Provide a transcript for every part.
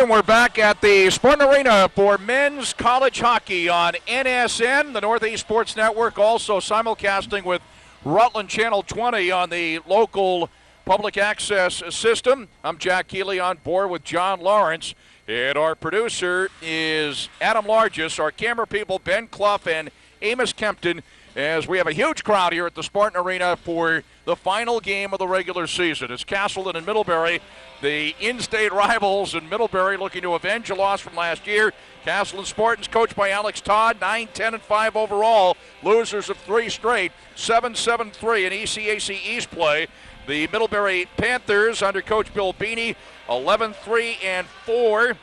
And we're back at the Spartan Arena for men's college hockey on NSN, the Northeast Sports Network, also simulcasting with Rutland Channel 20 on the local public access system. I'm Jack Healey on board with John Lawrence, and our producer is Adam Largess, our camera people Ben Clough and Amos Kempton, as we have a huge crowd here at the Spartan Arena for the final game of the regular season. It's Castleton and Middlebury, the in-state rivals, in Middlebury looking to avenge a loss from last year. Castleton Spartans, coached by Alex Todd, 9-10-5 overall, losers of 3 straight, 7-7-3 in ECAC East play. The Middlebury Panthers, under Coach Bill Beanie, 11-3-4,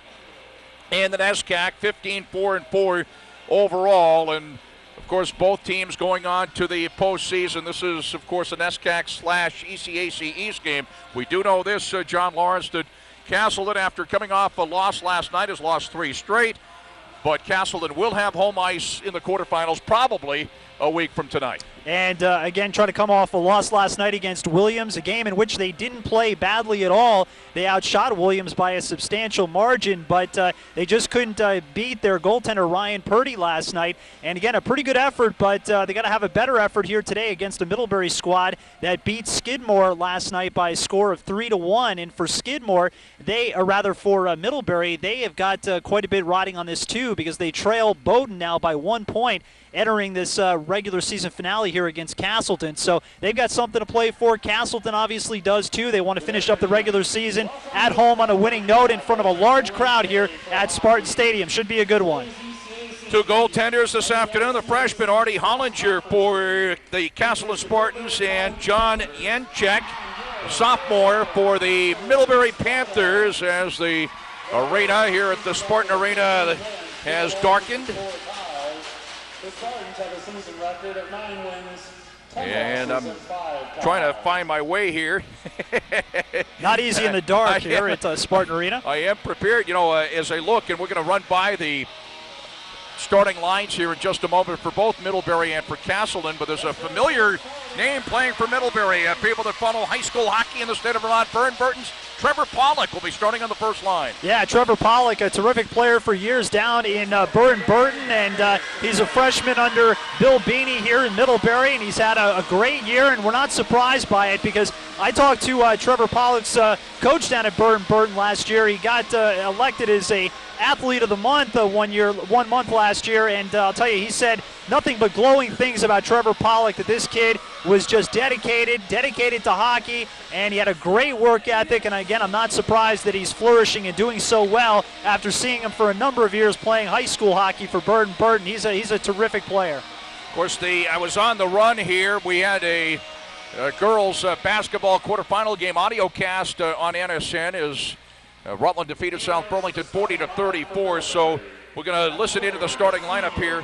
and the NESCAC, 15-4-4 overall. And of course, both teams going on to the postseason. This is, of course, an NESCAC/ECAC East game. We do know this, John Lawrence, that Castleton, after coming off a loss last night, has lost 3 straight. But Castleton will have home ice in the quarterfinals probably a week from tonight. And again, trying to come off a loss last night against Williams, a game in which they didn't play badly at all. They outshot Williams by a substantial margin, but they just couldn't beat their goaltender Ryan Purdy last night. And again, a pretty good effort, but they got to have a better effort here today against the Middlebury squad that beat Skidmore last night by a score of 3-1. And for Skidmore, for Middlebury, they have got quite a bit riding on this too, because they trail Bowdoin now by 1 point, entering this regular season finale here against Castleton. So they've got something to play for. Castleton obviously does too. They want to finish up the regular season at home on a winning note in front of a large crowd here at Spartan Stadium. Should be a good one. 2 goaltenders this afternoon. The freshman Artie Hollinger for the Castleton Spartans, and John Yenchek, sophomore, for the Middlebury Panthers, as the arena here at the Spartan Arena has darkened. The Spartans have a season record of 9 wins, 10 and losses, I'm and 5 trying to find my way here. Not easy in the dark here at Spartan Arena. I am prepared, as I look, and we're going to run by the starting lines here in just a moment for both Middlebury and for Castleton, but there's a familiar name playing for Middlebury. People that follow high school hockey in the state of Vermont, Burton's Trevor Pollock will be starting on the first line. Yeah, Trevor Pollock, a terrific player for years down in Burton, and he's a freshman under Bill Beanie here in Middlebury, and he's had a great year, and we're not surprised by it, because I talked to Trevor Pollock's coach down at Burton last year. He got elected as a Athlete of the Month 1 month last year, and I'll tell you, he said nothing but glowing things about Trevor Pollock, that this kid was just dedicated to hockey, and he had a great work ethic. And again, I'm not surprised that he's flourishing and doing so well after seeing him for a number of years playing high school hockey for Burton. He's a terrific player. Of course, I was on the run here. We had a girls basketball quarterfinal game audio cast on NSN as Rutland defeated South Burlington 40-34. So we're going to listen into the starting lineup here.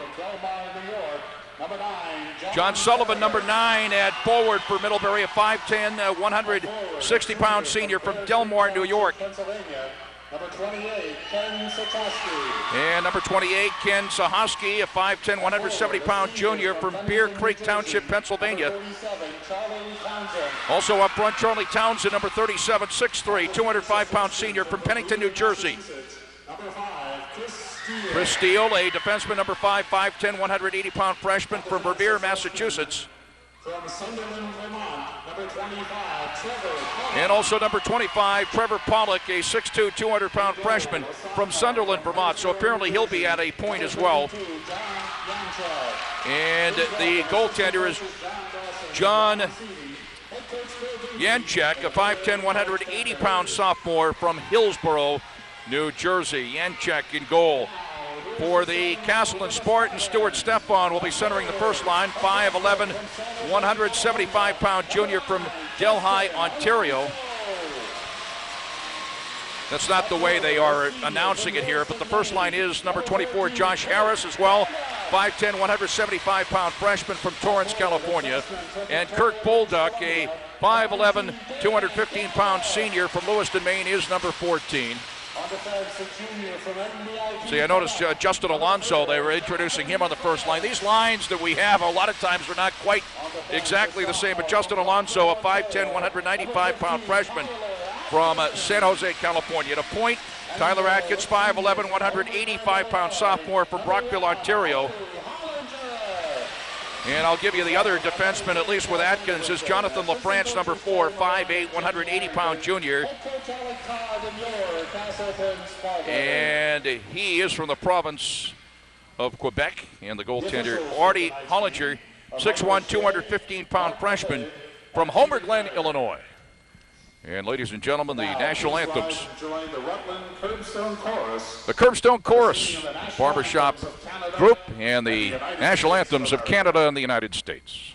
John Sullivan, number 9 at forward for Middlebury, a 5'10", 160-pound senior from Delmar, New York. Number 28, Ken Satoski. And number 28, Ken Sahosky, a 5'10", 170-pound junior from Bear Creek Township, Pennsylvania. Also up front, Charlie Townsend, number 37, 6'3", 205-pound senior from Pennington, New Jersey. Number 5, Chris Steele, a defenseman, number 5, 5'10", 180-pound freshman from Revere, Massachusetts. From Sunderland, Vermont, number 25, Trevor Pollock. And also number 25, Trevor Pollock, a 6'2", 200-pound freshman from Sunderland, Vermont. So apparently he'll be at a point as well. And the goaltender is John Yenchek, a 5'10", 180-pound sophomore from Hillsborough, New Jersey. Yenchek in goal. For the Castleton Spartans, Stuart Stefan will be centering the first line, 5'11", 175-pound junior from Delhi, Ontario. That's not the way they are announcing it here, but the first line is number 24, Josh Harris as well, 5'10", 175-pound freshman from Torrance, California. And Kirk Bolduck, a 5'11", 215-pound senior from Lewiston, Maine, is number 14. See, I noticed Justin Alonso, they were introducing him on the first line. These lines that we have a lot of times are not quite exactly the same, but Justin Alonso, a 5'10", 195-pound freshman from San Jose, California. To point Tyler Atkins, 5'11", 185-pound sophomore from Brockville, Ontario. And I'll give you the other defenseman, at least with Atkins, is Jonathan LaFrance, number 4, 5'8", 180-pound junior. And he is from the province of Quebec. And the goaltender, Artie Hollinger, 6'1", 215-pound freshman from Homer Glen, Illinois. And ladies and gentlemen, the national anthems. The Curbstone Chorus, barbershop group, and the national anthems of Canada and the United States.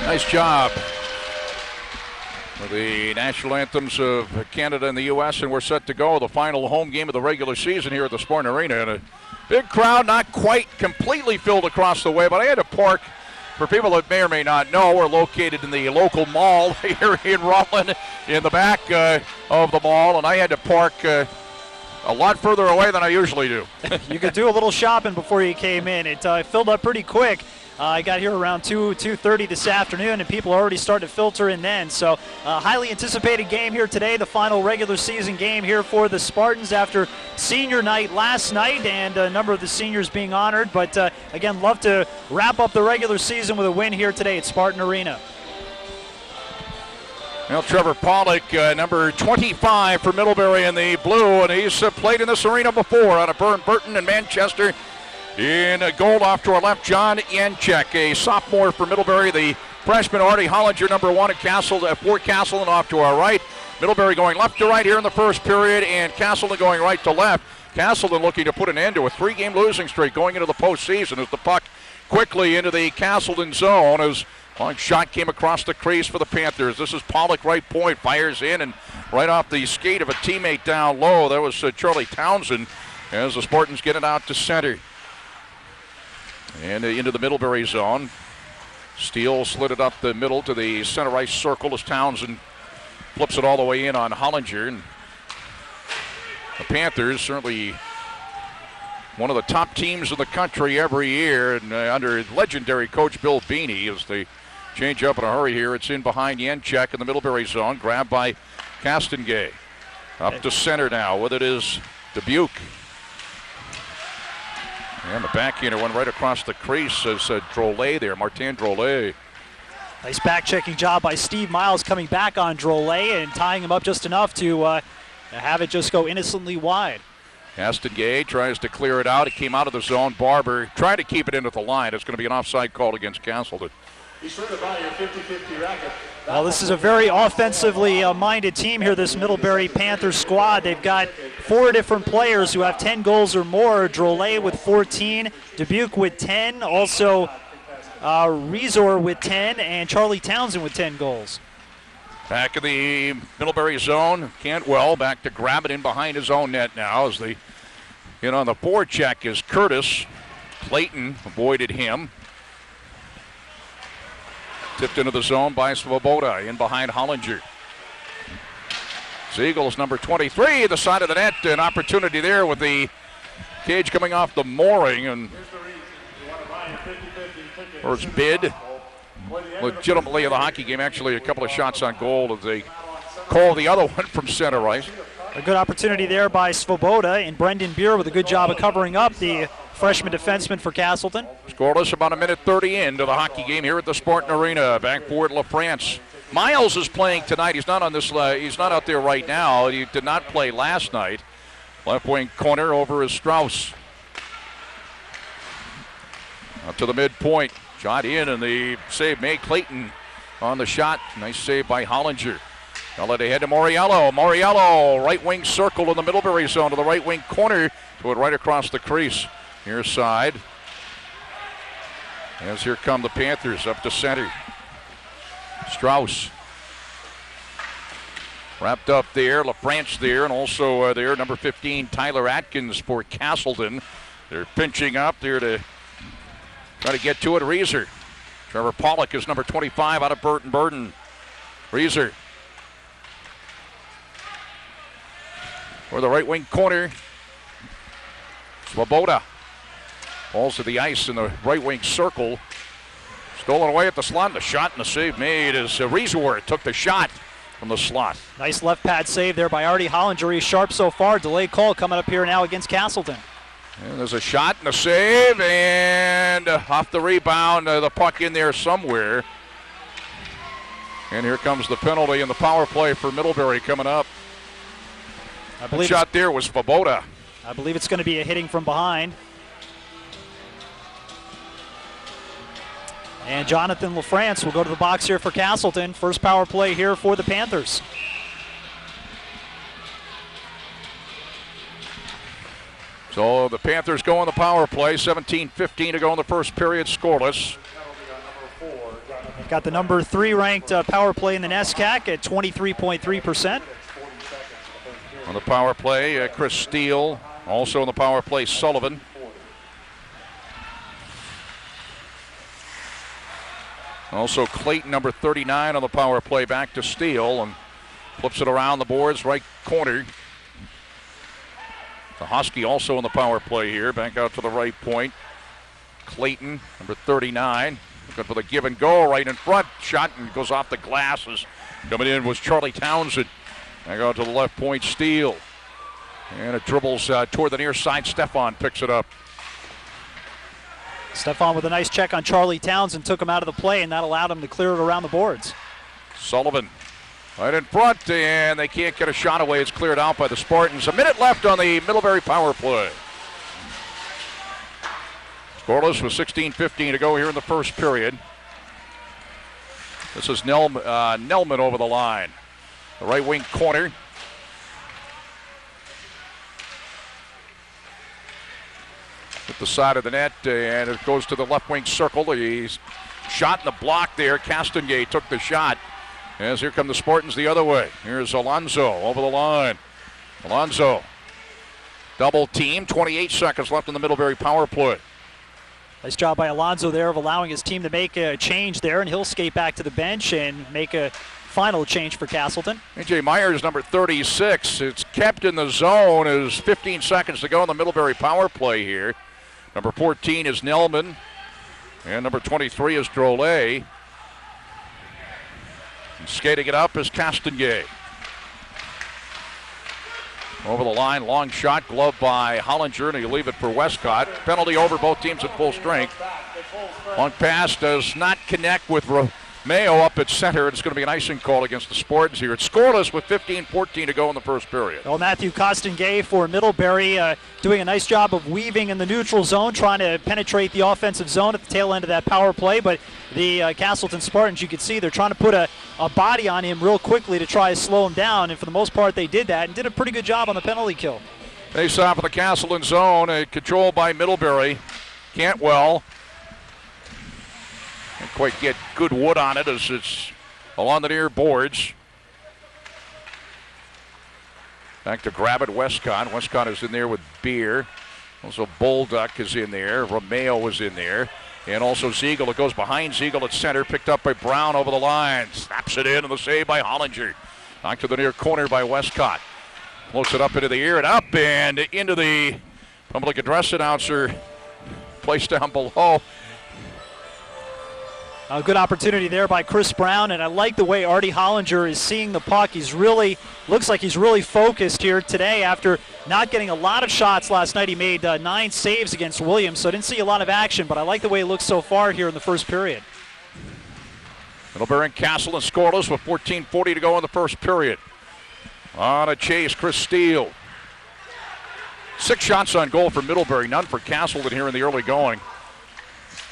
Nice job with the national anthems of Canada and the U.S., and we're set to go. The final home game of the regular season here at the Spartan Arena. And a big crowd, not quite completely filled across the way, but I had to park. For people that may or may not know, we're located in the local mall here in Rutland, in the back of the mall, and I had to park a lot further away than I usually do. You could do a little shopping before you came in. It filled up pretty quick. I got here around 2:30 this afternoon, and people already started to filter in then. So highly anticipated game here today, the final regular season game here for the Spartans after senior night last night, and a number of the seniors being honored. But again, love to wrap up the regular season with a win here today at Spartan Arena. Well, Trevor Pollock, number 25 for Middlebury in the blue, and he's played in this arena before out of Burton and Manchester. In goal off to our left, John Yanchek, a sophomore for Middlebury. The freshman, Artie Hollinger, number 1 at Fort Castleton off to our right. Middlebury going left to right here in the first period, and Castleton going right to left. Castleton looking to put an end to a 3-game losing streak going into the postseason as the puck quickly into the Castleton zone as long shot came across the crease for the Panthers. This is Pollock, right point, fires in, and right off the skate of a teammate down low. That was Charlie Townsend as the Spartans get it out to center. And into the Middlebury zone. Steele slid it up the middle to the center ice circle as Townsend flips it all the way in on Hollinger. And the Panthers, certainly one of the top teams in the country every year, and under legendary coach Bill Beanie, as they change up in a hurry here. It's in behind Yanchek in the Middlebury zone, grabbed by Castengay. Up to center now. With it is Dubuque. And the backhander went right across the crease as Drolet there, Martin Drolet. Nice back-checking job by Steve Miles coming back on Drolet and tying him up just enough to have it just go innocently wide. Castengay tries to clear it out. It came out of the zone. Barber trying to keep it into the line. It's going to be an offside call against Castleton. Be sure to buy your 50-50 racket. Well, this is a very offensively minded team here, this Middlebury Panthers squad. They've got 4 different players who have 10 goals or more. Drolet with 14, Dubuque with 10, also Rezor with 10, and Charlie Townsend with 10 goals. Back in the Middlebury zone, Cantwell back to grab it in behind his own net now as the on the forecheck is Curtis. Clayton avoided him. Tipped into the zone by Svoboda in behind Hollinger. Siegel's number 23, the side of the net, an opportunity there with the cage coming off the mooring, and first bid legitimately of the hockey game. Actually a couple of shots on goal as they call the other one from center ice. A good opportunity there by Svoboda, and Brendan Beer with a good job of covering up the freshman defenseman for Castleton. Scoreless, about a minute 30 into the hockey game here at the Spartan Arena. Back forward LaFrance. Miles is playing tonight. He's not on this. He's not out there right now. He did not play last night. Left wing corner over is Strauss. Up to the midpoint. Shot in, and the save made. Clayton on the shot. Nice save by Hollinger. Now let it head to Moriello. Moriello, right wing circle in the Middlebury zone to the right wing corner. To it right across the crease. Near side. As here come the Panthers up to center. Strauss. Wrapped up there. LaFrance there, and also there, number 15, Tyler Atkins for Castleton. They're pinching up there to try to get to it. Reeser. Trevor Pollock is number 25 out of Burton. Reeser. For the right wing corner. Svoboda. Balls to the ice in the right wing circle. Stolen away at the slot. The shot and the save made as Reeser took the shot from the slot. Nice left pad save there by Artie Hollinger. He's sharp so far. Delayed call coming up here now against Castleton. And there's a shot and a save, and off the rebound, the puck in there somewhere. And here comes the penalty and the power play for Middlebury coming up. I believe the shot there was Svoboda. I believe it's going to be a hitting from behind. And Jonathan LaFrance will go to the box here for Castleton. First power play here for the Panthers. So the Panthers go on the power play. 17:15 to go in the first period, scoreless. Got the number 3 ranked power play in the NESCAC at 23.3%. On the power play, Chris Steele. Also on the power play, Sullivan. Also Clayton, number 39 on the power play, back to Steele and flips it around the boards, right corner. The Husky also on the power play here, back out to the right point. Clayton, number 39, looking for the give and go right in front. Shot and goes off the glasses. Coming in was Charlie Townsend. Back out to the left point, Steele. And it dribbles toward the near side. Stefan picks it up. Stefan with a nice check on Charlie Townsend, took him out of the play, and that allowed him to clear it around the boards. Sullivan right in front, and they can't get a shot away. It's cleared out by the Spartans. A minute left on the Middlebury power play. Scoreless with 16:15 to go here in the first period. This is Nelman over the line. The right wing corner. At the side of the net, and it goes to the left wing circle. He's shot in the block there. Castengay took the shot. As here come the Spartans the other way. Here's Alonso over the line. Alonso, double team. 28 seconds left in the Middlebury power play. Nice job by Alonso there of allowing his team to make a change there, and he'll skate back to the bench and make a final change for Castleton. A.J. Myers, number 36. It's kept in the zone as 15 seconds to go in the Middlebury power play here. Number 14 is Nelman, and number 23 is Drolet. And skating it up is Castengay. Over the line, long shot, gloved by Hollinger, and he'll leave it for Westcott. Penalty over, both teams at full strength. Long pass does not connect with Mayo up at center. It's going to be an icing call against the Spartans here. It's scoreless with 15-14 to go in the first period. Well, Matthew Costengay for Middlebury doing a nice job of weaving in the neutral zone, trying to penetrate the offensive zone at the tail end of that power play. But the Castleton Spartans, you can see they're trying to put a body on him real quickly to try to slow him down. And for the most part, they did that and did a pretty good job on the penalty kill. Face off of the Castleton zone, controlled by Middlebury. Cantwell. Can't quite get good wood on it as it's along the near boards. Back to grab it, Westcott. Westcott is in there with Beer. Also Bolduc is in there. Romeo was in there. And also Ziegel. It goes behind Ziegel at center. Picked up by Brown over the line. Snaps it in, and the save by Hollinger. Knocked to the near corner by Westcott. Floats it up into the air and up and into the public address announcer place down below. A good opportunity there by Chris Brown, and I like the way Artie Hollinger is seeing the puck. He's really, looks like he's really focused here today after not getting a lot of shots last night. He made 9 saves against Williams, so I didn't see a lot of action, but I like the way it looks so far here in the first period. Middlebury and Castleton scoreless with 14:40 to go in the first period. On a chase, Chris Steele. 6 shots on goal for Middlebury, none for Castleton here in the early going.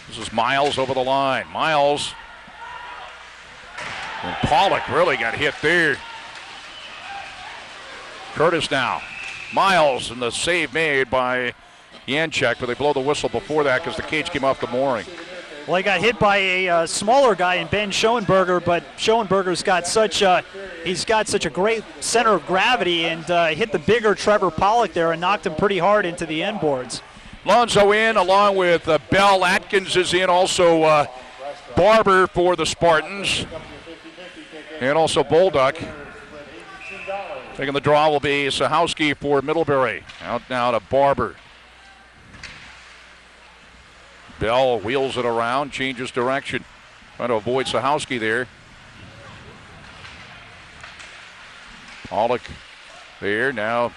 This is Miles over the line. Miles. And Pollock really got hit there. Curtis now. Miles, and the save made by Janchek, but they blow the whistle before that because the cage came off the mooring. Well, he got hit by a smaller guy in Ben Schoenberger, but Schoenberger's got such a great center of gravity and hit the bigger Trevor Pollock there and knocked him pretty hard into the end boards. Lonzo in along with Bell. Atkins is in, also Barber for the Spartans, and also Bolduc. Taking the draw will be Sahowski for Middlebury. Out now to Barber. Bell wheels it around, changes direction. Trying to avoid Sahowski there. Pollock there, now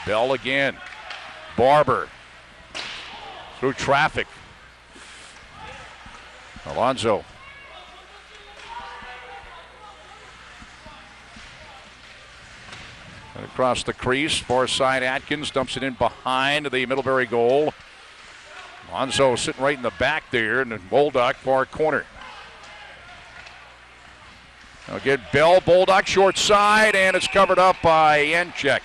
Bell again. Barber. Through traffic. Alonzo. And across the crease, far side Atkins dumps it in behind the Middlebury goal. Alonzo sitting right in the back there, and then Bolduc far corner. Now get Bell, Bolduc short side, and it's covered up by Janchek.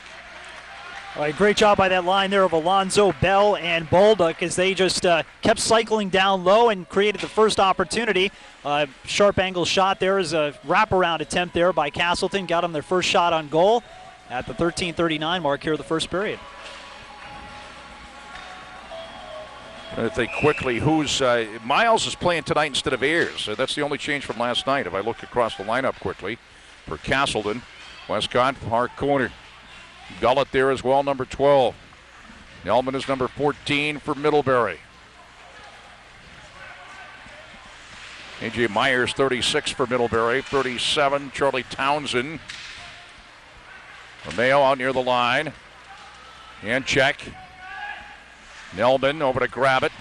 All right, great job by that line there of Alonzo, Bell, and Bolduc as they just kept cycling down low and created the first opportunity. Sharp angle shot there is a wraparound attempt there by Castleton. Got them their first shot on goal at the 13:39 mark here of the first period. I think quickly who's Miles is playing tonight instead of Ayers. That's the only change from last night. If I look across the lineup quickly for Castleton, Westcott, far corner. Gullett there as well, number 12. Nelman is number 14 for Middlebury. A.J. Myers, 36 for Middlebury. 37, Charlie Townsend. Romeo out near the line. Janchek. Nelman over to grab it.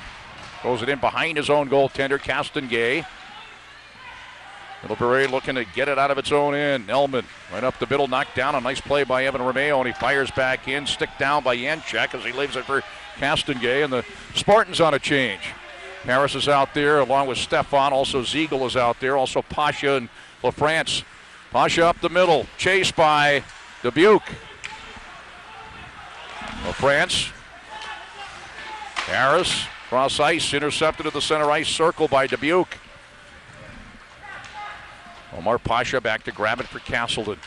Throws it in behind his own goaltender, Castengay. Middlebury looking to get it out of its own end. Nelman right up the middle, knocked down. A nice play by Evan Romeo, and he fires back in. Stick down by Janchek as he leaves it for Castengay, and the Spartans on a change. Harris is out there along with Stefan. Also Ziegel is out there. Also Pasha and LaFrance. Pasha up the middle, chased by Dubuque. LaFrance. Harris cross ice, intercepted at the center ice circle by Dubuque. Omar Pasha back to grab it for Castleton.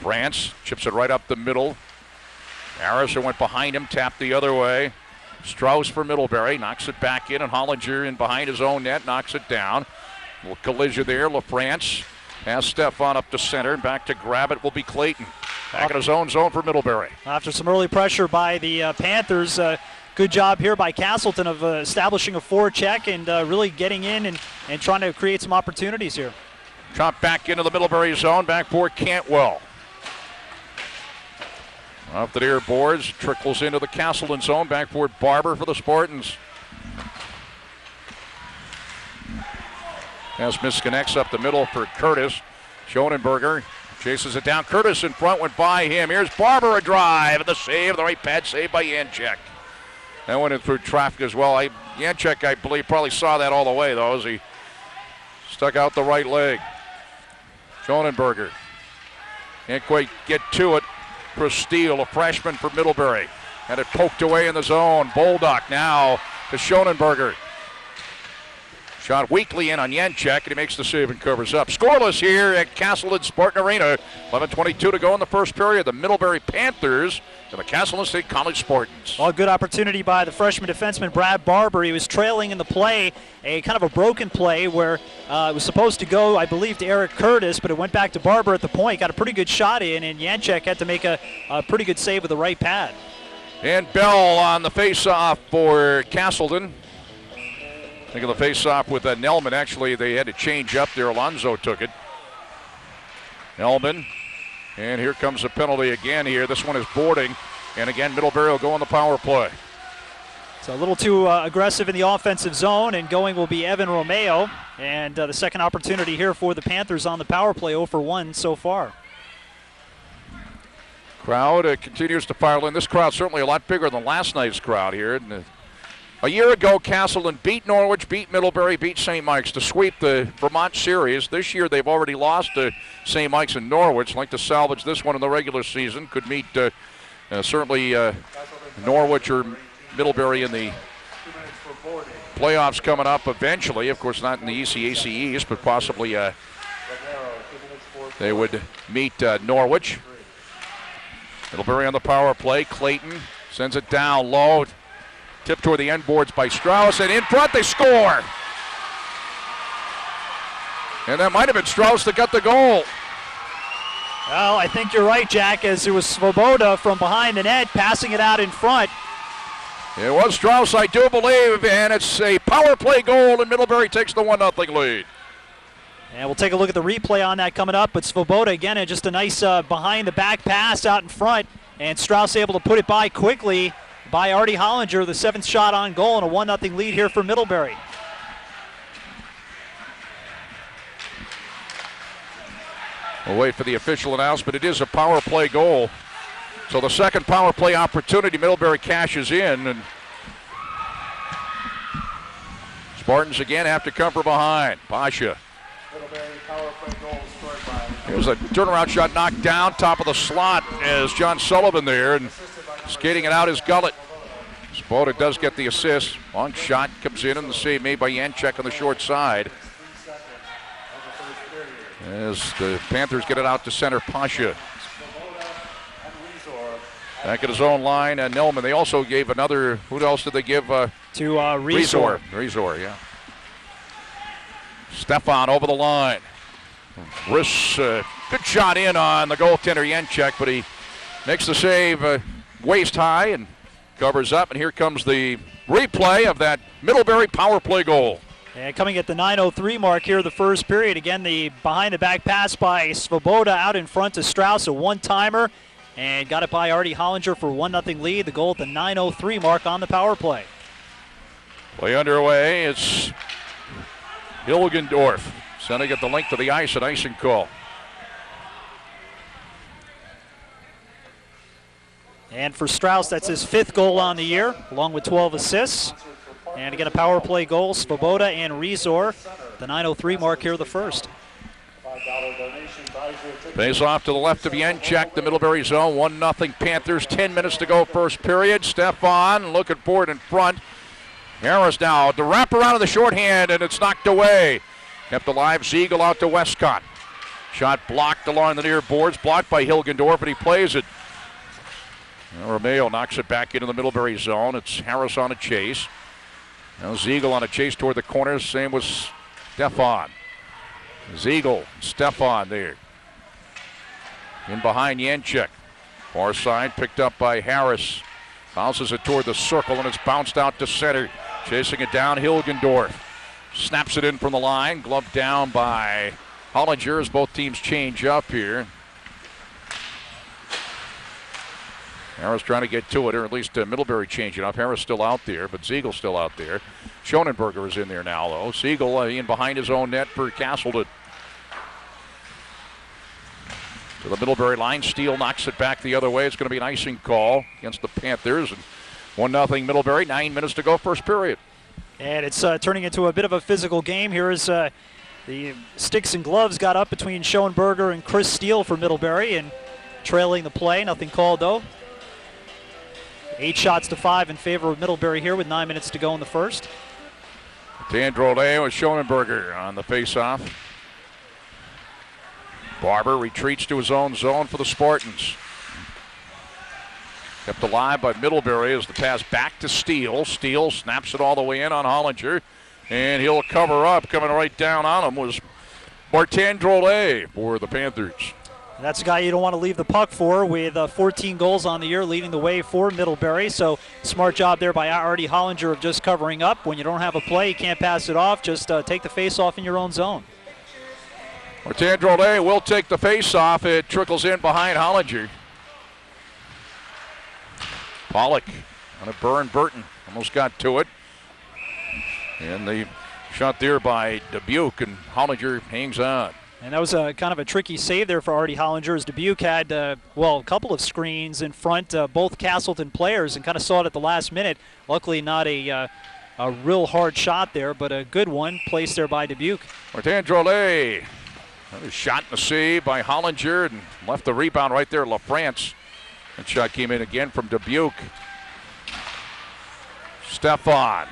France chips it right up the middle. Harrison went behind him, tapped the other way. Strauss for Middlebury, knocks it back in, and Hollinger in behind his own net, knocks it down. A little collision there, LaFrance. Has Stefan up to center, and back to grab it will be Clayton. Back in his own zone for Middlebury. After some early pressure by the Panthers, good job here by Castleton of establishing a forecheck and really getting in and trying to create some opportunities here. Chop back into the Middlebury zone, back for Cantwell. Off the near boards, trickles into the Castleton zone. Backboard Barber for the Spartans. As misconnects up the middle for Curtis. Schonenberger chases it down. Curtis in front, went by him. Here's Barber, a drive, and the save, the right pad save by Janczek. That went in through traffic as well. Janczek, I believe, probably saw that all the way, though, as he stuck out the right leg. Schonenberger can't quite get to it for Steele, a freshman for Middlebury. Had it poked away in the zone. Bolduc now to Schonenberger. Shot weakly in on Janczek, and he makes the save and covers up. Scoreless here at Castleton Spartan Arena. 11:22 to go in the first period. The Middlebury Panthers and the Castleton State College Spartans. Well, good opportunity by the freshman defenseman Brad Barber. He was trailing in the play, a kind of a broken play where it was supposed to go, I believe, to Eric Curtis, but it went back to Barber at the point. Got a pretty good shot in, and Janczek had to make a pretty good save with the right pad. And Bell on the face-off for Castleton. I think of the face-off with Nelman. Actually, they had to change up there. Alonzo took it. Nelman. And here comes a penalty again here. This one is boarding. And again, Middlebury will go on the power play. So a little too aggressive in the offensive zone, and going will be Evan Romeo. And the second opportunity here for the Panthers on the power play, 0 for 1 so far. Crowd continues to pile in. This crowd certainly a lot bigger than last night's crowd here. And, a year ago, Castleton beat Norwich, beat Middlebury, beat St. Mike's to sweep the Vermont Series. This year, they've already lost to St. Mike's and Norwich. Like to salvage this one in the regular season. Could meet certainly Norwich or Middlebury in the playoffs coming up eventually. Of course, not in the ECAC East, but possibly they would meet Norwich. Middlebury on the power play. Clayton sends it down low. Tipped toward the end boards by Strauss, and in front they score. And that might have been Strauss that got the goal. Well, I think you're right, Jack, as it was Svoboda from behind the net passing it out in front. It was Strauss, I do believe, and it's a power play goal, and Middlebury takes the 1-0 lead. And we'll take a look at the replay on that coming up, but Svoboda, again, just a nice behind-the-back pass out in front, and Strauss able to put it by quickly by Artie Hollinger, the 7th shot on goal, and a 1-0 lead here for Middlebury. We'll wait for the official announcement. It is a power play goal. So the second power play opportunity, Middlebury cashes in, and Spartans again have to come from behind. Pasha. Here's a turnaround shot knocked down, top of the slot as John Sullivan there, and skating it out is Gullett. Svoboda does get the assist. Long shot comes in, and the save made by Janczek on the short side. As the Panthers get it out to center, Pasha. Back at his own line, and Nelman. They also gave another, who else did they give? To Resor. Resor, yeah. Stefan over the line. Wrists, good shot in on the goaltender Janczek, but he makes the save waist high and covers up. And here comes the replay of that Middlebury power play goal. And coming at the 9:03 mark here, the first period. Again, the behind-the-back pass by Svoboda out in front to Strauss, a one-timer, and got it by Artie Hollinger for 1-0 lead. The goal at the 9:03 mark on the power play. Play underway. It's Hilgendorf sending it the length of the ice at icing call. And for Strauss, that's his 5th goal on the year, along with 12 assists. And again, a power play goal, Svoboda and Resor. The 9:03 mark here, the first. Face off to the left of Janczek, the Middlebury zone. 1-0 Panthers, 10 minutes to go first period. Stefan looking for it in front. Harris now, the wrap around of the shorthand, and it's knocked away. Kept alive, Ziegel out to Westcott. Shot blocked along the near boards, blocked by Hilgendorf, and he plays it. Romeo knocks it back into the Middlebury zone. It's Harris on a chase. Now Ziegel on a chase toward the corner. Same with Stefan. Ziegel, Stefan there. In behind Janczek. Far side picked up by Harris. Bounces it toward the circle, and it's bounced out to center. Chasing it down, Hilgendorf. Snaps it in from the line. Gloved down by Hollinger as both teams change up here. Harris trying to get to it, or at least Middlebury changing up. Harris still out there, but Siegel's still out there. Schonenberger is in there now, though. Siegel in behind his own net for Castleton. To the Middlebury line. Steele knocks it back the other way. It's going to be an icing call against the Panthers. And 1-0 Middlebury. 9 minutes to go, first period. And it's turning into a bit of a physical game. Here is the sticks and gloves got up between Schoenberger and Chris Steele for Middlebury, and trailing the play. Nothing called, though. 8 shots to 5 in favor of Middlebury here with 9 minutes to go in the first. Tandrole with Schoenberger on the faceoff. Barber retreats to his own zone for the Spartans. Kept alive by Middlebury as the pass back to Steele. Steele snaps it all the way in on Hollinger, and he'll cover up. Coming right down on him was Martin-Drolet for the Panthers. And that's a guy you don't want to leave the puck for, with 14 goals on the year, leading the way for Middlebury. So smart job there by Artie Hollinger of just covering up. When you don't have a play, you can't pass it off. Just take the face off in your own zone. Martin-Drolet will take the face off. It trickles in behind Hollinger. Pollock on a burn. Burton almost got to it. And the shot there by Dubuque, and Hollinger hangs on. And that was a kind of a tricky save there for Artie Hollinger, as Dubuque had, a couple of screens in front, both Castleton players, and kind of saw it at the last minute. Luckily not a real hard shot there, but a good one placed there by Dubuque. Martin-Drolet, another shot and a save by Hollinger, and left the rebound right there, LaFrance. That shot came in again from Dubuque. Stefan.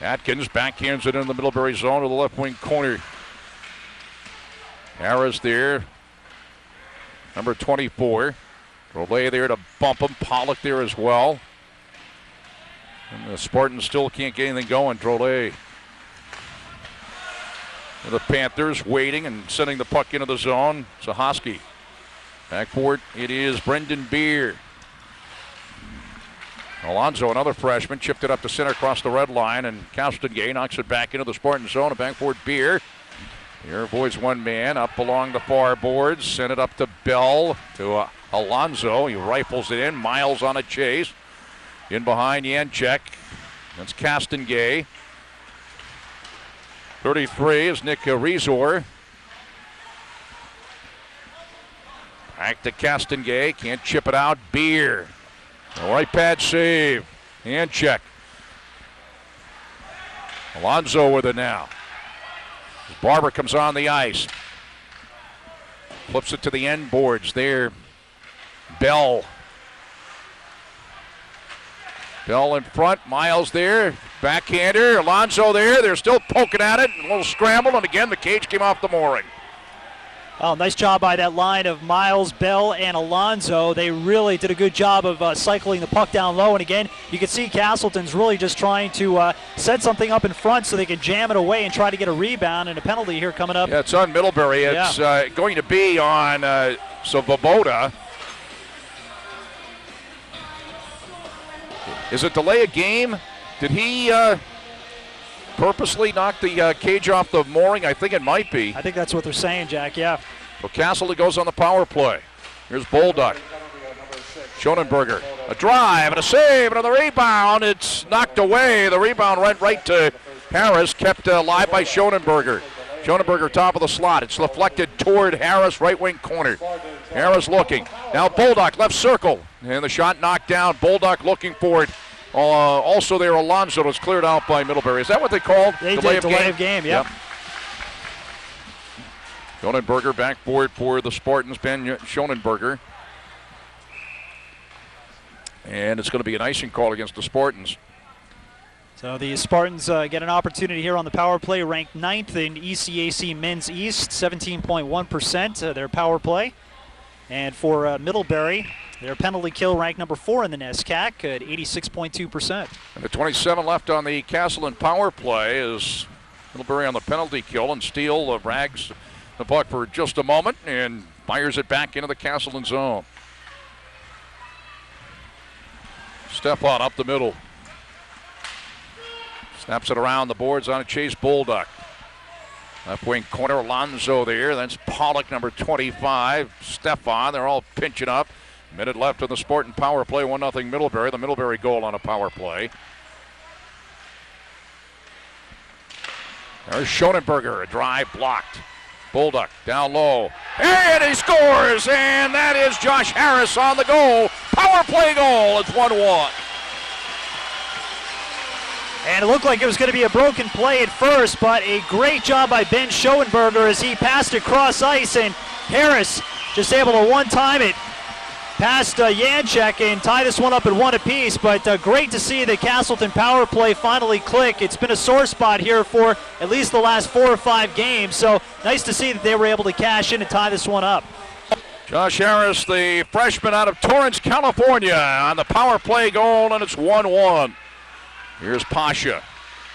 Atkins backhands it in the Middlebury zone to the left wing corner. Harris there, number 24. Drolet there to bump him. Pollock there as well. And the Spartans still can't get anything going. Drolet. The Panthers waiting and sending the puck into the zone. Zahoski. Backboard, it is Brendan Beer. Alonzo, another freshman, chipped it up to center across the red line, and Castleton knocks it back into the Spartan zone. A backboard Beer. Here avoids one man up along the far boards. Sent it up to Bell, to Alonzo. He rifles it in. Miles on a chase. In behind Janczek. That's Castengay. 33 is Nick Rezor. Back to Castengay. Can't chip it out. Beer. The right pad save. Janczek. Alonzo with it now. Barber comes on the ice. Flips it to the end boards there. Bell. Bell in front. Miles there. Backhander. Alonzo there. They're still poking at it. A little scramble, and again the cage came off the mooring. Oh, nice job by that line of Miles, Bell, and Alonzo. They really did a good job of cycling the puck down low. And again, you can see Castleton's really just trying to set something up in front so they can jam it away and try to get a rebound. And a penalty here coming up. Yeah, it's on Middlebury. It's going to be on Svoboda. Is it delay a game? Did he purposely knock the cage off the mooring? I think it might be. I think that's what they're saying, Jack, yeah. So Castleton goes on the power play. Here's Bolduck. Schonenberger. A drive and a save and on the rebound. It's knocked away. The rebound went right to Harris, kept alive by Schonenberger. Schonenberger top of the slot. It's deflected toward Harris, right wing corner. Harris looking. Now Bolduck, left circle. And the shot knocked down. Bolduck looking for it. Also there, Alonzo was cleared out by Middlebury. Is that what they called? They did delay of game, yep. Schonenberger backboard for the Spartans, Ben Schonenberger. And it's going to be an icing call against the Spartans. So the Spartans get an opportunity here on the power play, ranked 9th in ECAC Men's East, 17.1% their power play. And for Middlebury, their penalty kill ranked number 4 in the NESCAC at 86.2%. And the 27 left on the Castleton power play is Middlebury on the penalty kill, and Steele rags the puck for just a moment and fires it back into the Castleton zone. Stefan up the middle. Snaps it around the boards on a chase. Bolduck. Left wing corner, Alonzo there. That's Pollock, number 25. Stefan, they're all pinching up. Minute left in the Sporting power play, 1-0 Middlebury. The Middlebury goal on a power play. There's Schonenberger, a drive blocked. Bolduc down low, and he scores, and that is Josh Harris on the goal. Power play goal, it's 1-1. And it looked like it was going to be a broken play at first, but a great job by Ben Schoenberger as he passed across ice, and Harris just able to one-time it past Janczek and tie this one up at 1 apiece. But great to see the Castleton power play finally click. It's been a sore spot here for at least the last 4 or 5 games, so nice to see that they were able to cash in and tie this one up. Josh Harris, the freshman out of Torrance, California, on the power play goal, and it's 1-1. Here's Pasha.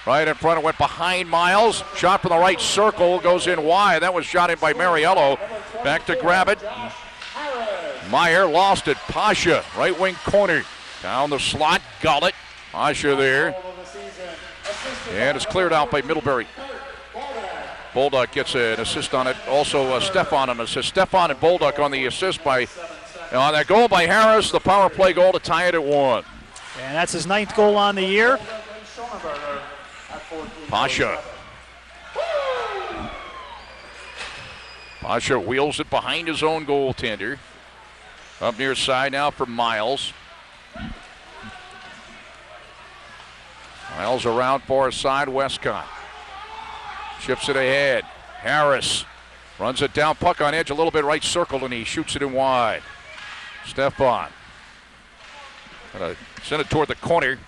Right in front, it went behind Miles. Shot from the right circle, goes in wide. That was shot in by Mariello. Back to grab it. Meyer lost it. Pasha, right wing corner. Down the slot, Gullet. Pasha there. And it's cleared out by Middlebury. Bolduc gets an assist on it. Also, Stefan an assist. Stefan and Bolduc on the assist on that goal by Harris. The power play goal to tie it at 1. And that's his 9th goal on the year. Pasha. Pasha wheels it behind his own goaltender. Up near side now for Miles. Miles around far side, Westcott. Chips it ahead. Harris runs it down, puck on edge a little bit right circle, and he shoots it in wide. Stefan. Send it toward the corner.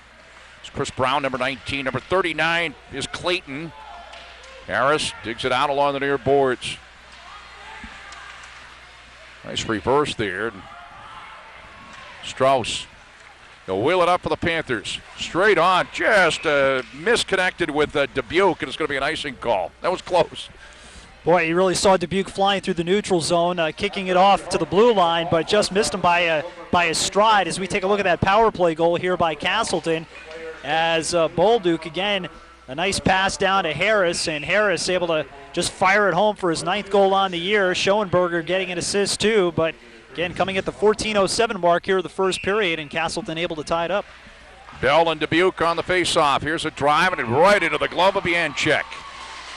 It's Chris Brown, number 19. Number 39 is Clayton. Harris digs it out along the near boards. Nice reverse there. Strauss. They'll wheel it up for the Panthers. Straight on, just misconnected with Dubuque, and it's going to be an icing call. That was close. Boy, you really saw Dubuque flying through the neutral zone, kicking it off to the blue line, but just missed him by a stride. As we take a look at that power play goal here by Castleton, as Bolduc, again, a nice pass down to Harris, and Harris able to just fire it home for his 9th goal on the year. Schoenberger getting an assist too, but again, coming at the 14:07 mark here of the first period, and Castleton able to tie it up. Bell and Dubuque on the face-off. Here's a drive, and right into the glove of Janczek.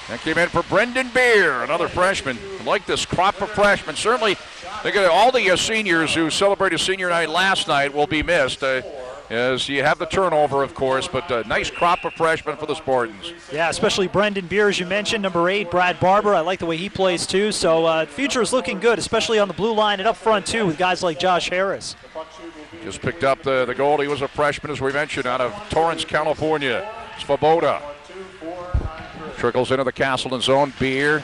That came in for Brendan Beer, another freshman. I like this crop of freshmen. Certainly, all the seniors who celebrated senior night last night will be missed. As you have the turnover, of course, but a nice crop of freshmen for the Spartans. Yeah, especially Brendan Beer, as you mentioned, number 8, Brad Barber. I like the way he plays, too. So the future is looking good, especially on the blue line and up front, too, with guys like Josh Harris. Just picked up the goal. He was a freshman, as we mentioned, out of Torrance, California. Svoboda. Trickles into the Castleton zone. Beer.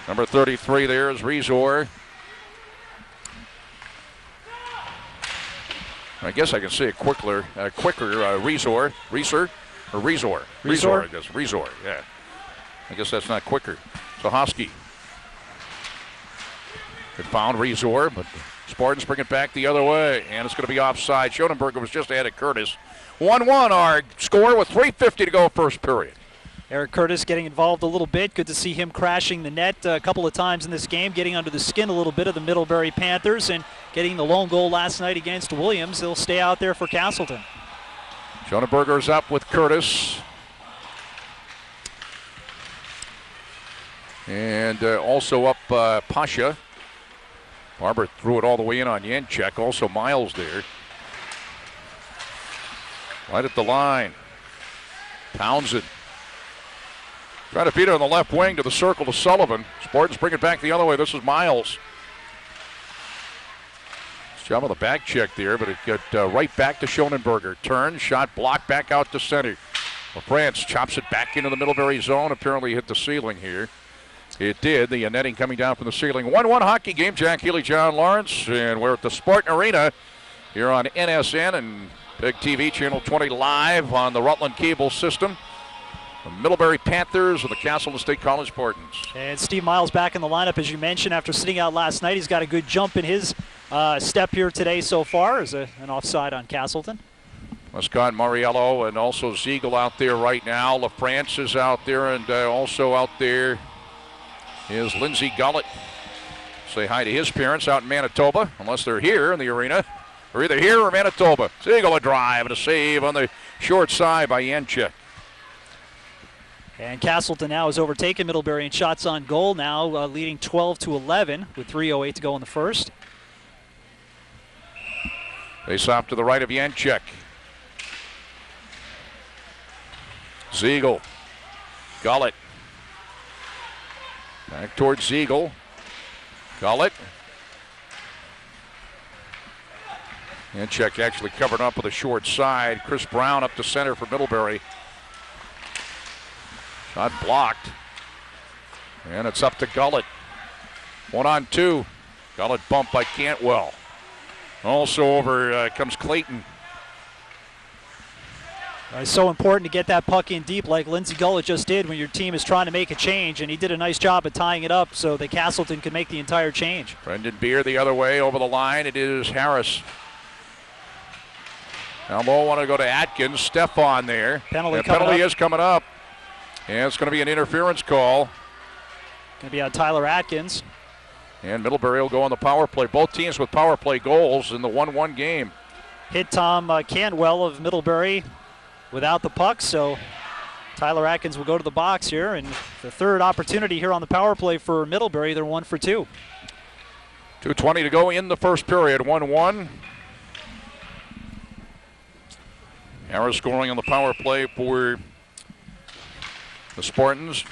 Number 33 there is Rezor. I guess I can say it quicker, Rezor, I guess, Rezor, yeah. I guess that's not quicker. So Hosky. It found Rezor, but Spartans bring it back the other way, and it's going to be offside. Schoenberger was just ahead of Curtis. 1-1 our score with 3:50 to go first period. Eric Curtis getting involved a little bit. Good to see him crashing the net a couple of times in this game, getting under the skin a little bit of the Middlebury Panthers and getting the lone goal last night against Williams. He'll stay out there for Castleton. Schoenberger's up with Curtis. And also up Pasha. Barber threw it all the way in on Janczek. Also Miles there. Right at the line. Townsend. Trying to feed it on the left wing to the circle to Sullivan. Spartans bring it back the other way. This is Miles. Nice job on the back check there, but it got right back to Schoenberger. Turn, shot, blocked back out to center. LaFrance chops it back into the Middlebury zone. Apparently hit the ceiling here. It did. The netting coming down from the ceiling. 1-1 hockey game. Jack Healey, John Lawrence, and we're at the Spartan Arena here on NSN and PEGTV Channel 20 live on the Rutland cable system. The Middlebury Panthers and the Castleton State College Spartans. And Steve Miles back in the lineup, as you mentioned, after sitting out last night. He's got a good jump in his step here today so far as an offside on Castleton. Scott Mariello and also Ziegel out there right now. LaFrance is out there, and also out there is Lindsey Gullett. Say hi to his parents out in Manitoba, unless they're here in the arena. They're either here or Manitoba. Siegel a drive and a save on the short side by Janczyk. And Castleton now has overtaken Middlebury in shots on goal, now leading 12-11 with 3:08 to go in the first. Face off to the right of Janczyk. Siegel. Gullet. Back towards Siegel. Gullet. Janczyk actually covered up with a short side. Chris Brown up to center for Middlebury. Shot blocked. And it's up to Gullet. 1-on-2. Gullet bumped by Cantwell. Also over comes Clayton. It's so important to get that puck in deep like Lindsey Gullet just did when your team is trying to make a change, and he did a nice job of tying it up so that Castleton could make the entire change. Brendan Beer the other way over the line. It is Harris. Now Lowe want to go to Atkins. Stefan there. Penalty is coming up. And it's going to be an interference call. Going to be on Tyler Atkins. And Middlebury will go on the power play. Both teams with power play goals in the 1-1 game. Hit Tom Cantwell of Middlebury without the puck, so Tyler Atkins will go to the box here, and the third opportunity here on the power play for Middlebury. They're 1 for 2. 2:20 to go in the first period. 1-1. Harris scoring on the power play for the Spartans.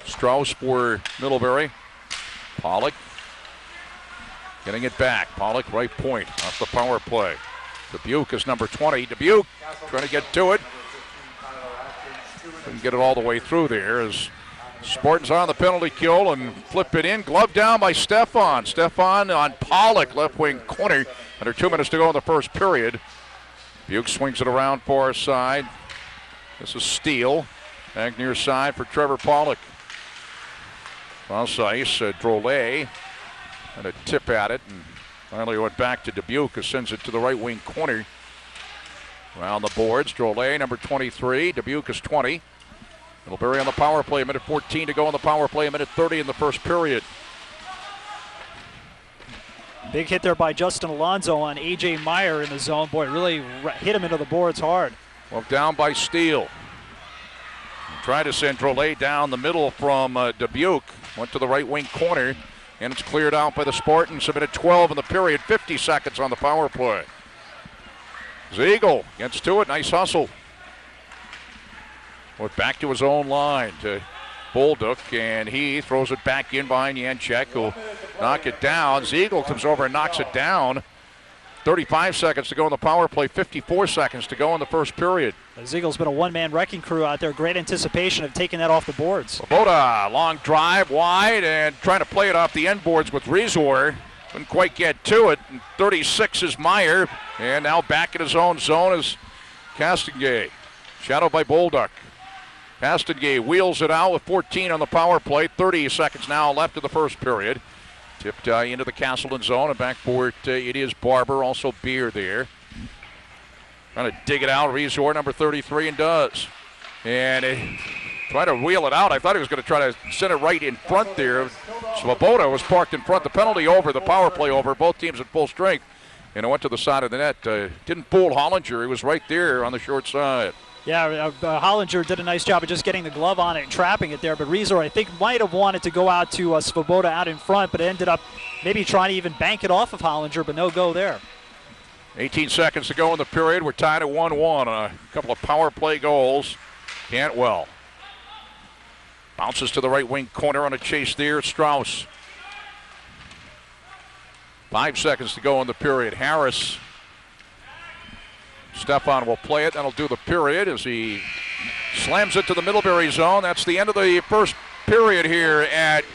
Strauss for Middlebury. Pollock getting it back. Pollock right point off the power play. Dubuque is number 20. Dubuque trying to get to it. Couldn't get it all the way through there as Spartans on the penalty kill and flip it in. Glove down by Stefan. Stefan on Pollock, left wing corner. Under 2 minutes to go in the first period. Dubuque swings it around far side. This is Steele. Back near side for Trevor Pollock. Cross ice, Drolet had a tip at it and finally went back to Dubuque, who sends it to the right wing corner. Around the boards, Drolet, number 23. Dubuque is 20. Middlebury on the power play, a minute 14 to go on the power play, a minute 30 in the first period. Big hit there by Justin Alonso on A.J. Meyer in the zone. Boy, really hit him into the boards hard. Well, down by Steele. Tried to send Drolet down the middle from Dubuque. Went to the right wing corner, and it's cleared out by the Spartans. A minute 12 in the period, 50 seconds on the power play. Siegel gets to it, nice hustle. Went back to his own line to Bolduc, and he throws it back in behind Janczyk, who'll knock it down. Siegel comes over and knocks it down. 35 seconds to go in the power play, 54 seconds to go in the first period. Siegel's been a one-man wrecking crew out there. Great anticipation of taking that off the boards. Svoboda, long drive wide and trying to play it off the end boards with Rezor. Couldn't quite get to it. And 36 is Meyer. And now back in his own zone is Castonguay. Shadowed by Bolduc. Castonguay wheels it out with 14 on the power play. 30 seconds now left of the first period. Tipped into the Castleton zone, and back for it, it is Barber, also Beer there. Trying to dig it out, Rezor, number 33, and does. And trying to wheel it out. I thought he was going to try to send it right in front there. Svoboda was parked in front. The penalty over, the power play over, both teams at full strength. And it went to the side of the net. Didn't fool Hollinger. He was right there on the short side. Yeah, Hollinger did a nice job of just getting the glove on it and trapping it there, but Rezor, I think, might have wanted to go out to Svoboda out in front, but ended up maybe trying to even bank it off of Hollinger, but no go there. 18 seconds to go in the period. We're tied at 1-1 on a couple of power play goals. Cantwell bounces to the right wing corner on a chase there. Strauss. 5 seconds to go in the period. Harris. Stefan will play it. That'll do the period as he slams it to the Middlebury zone. That's the end of the first period here at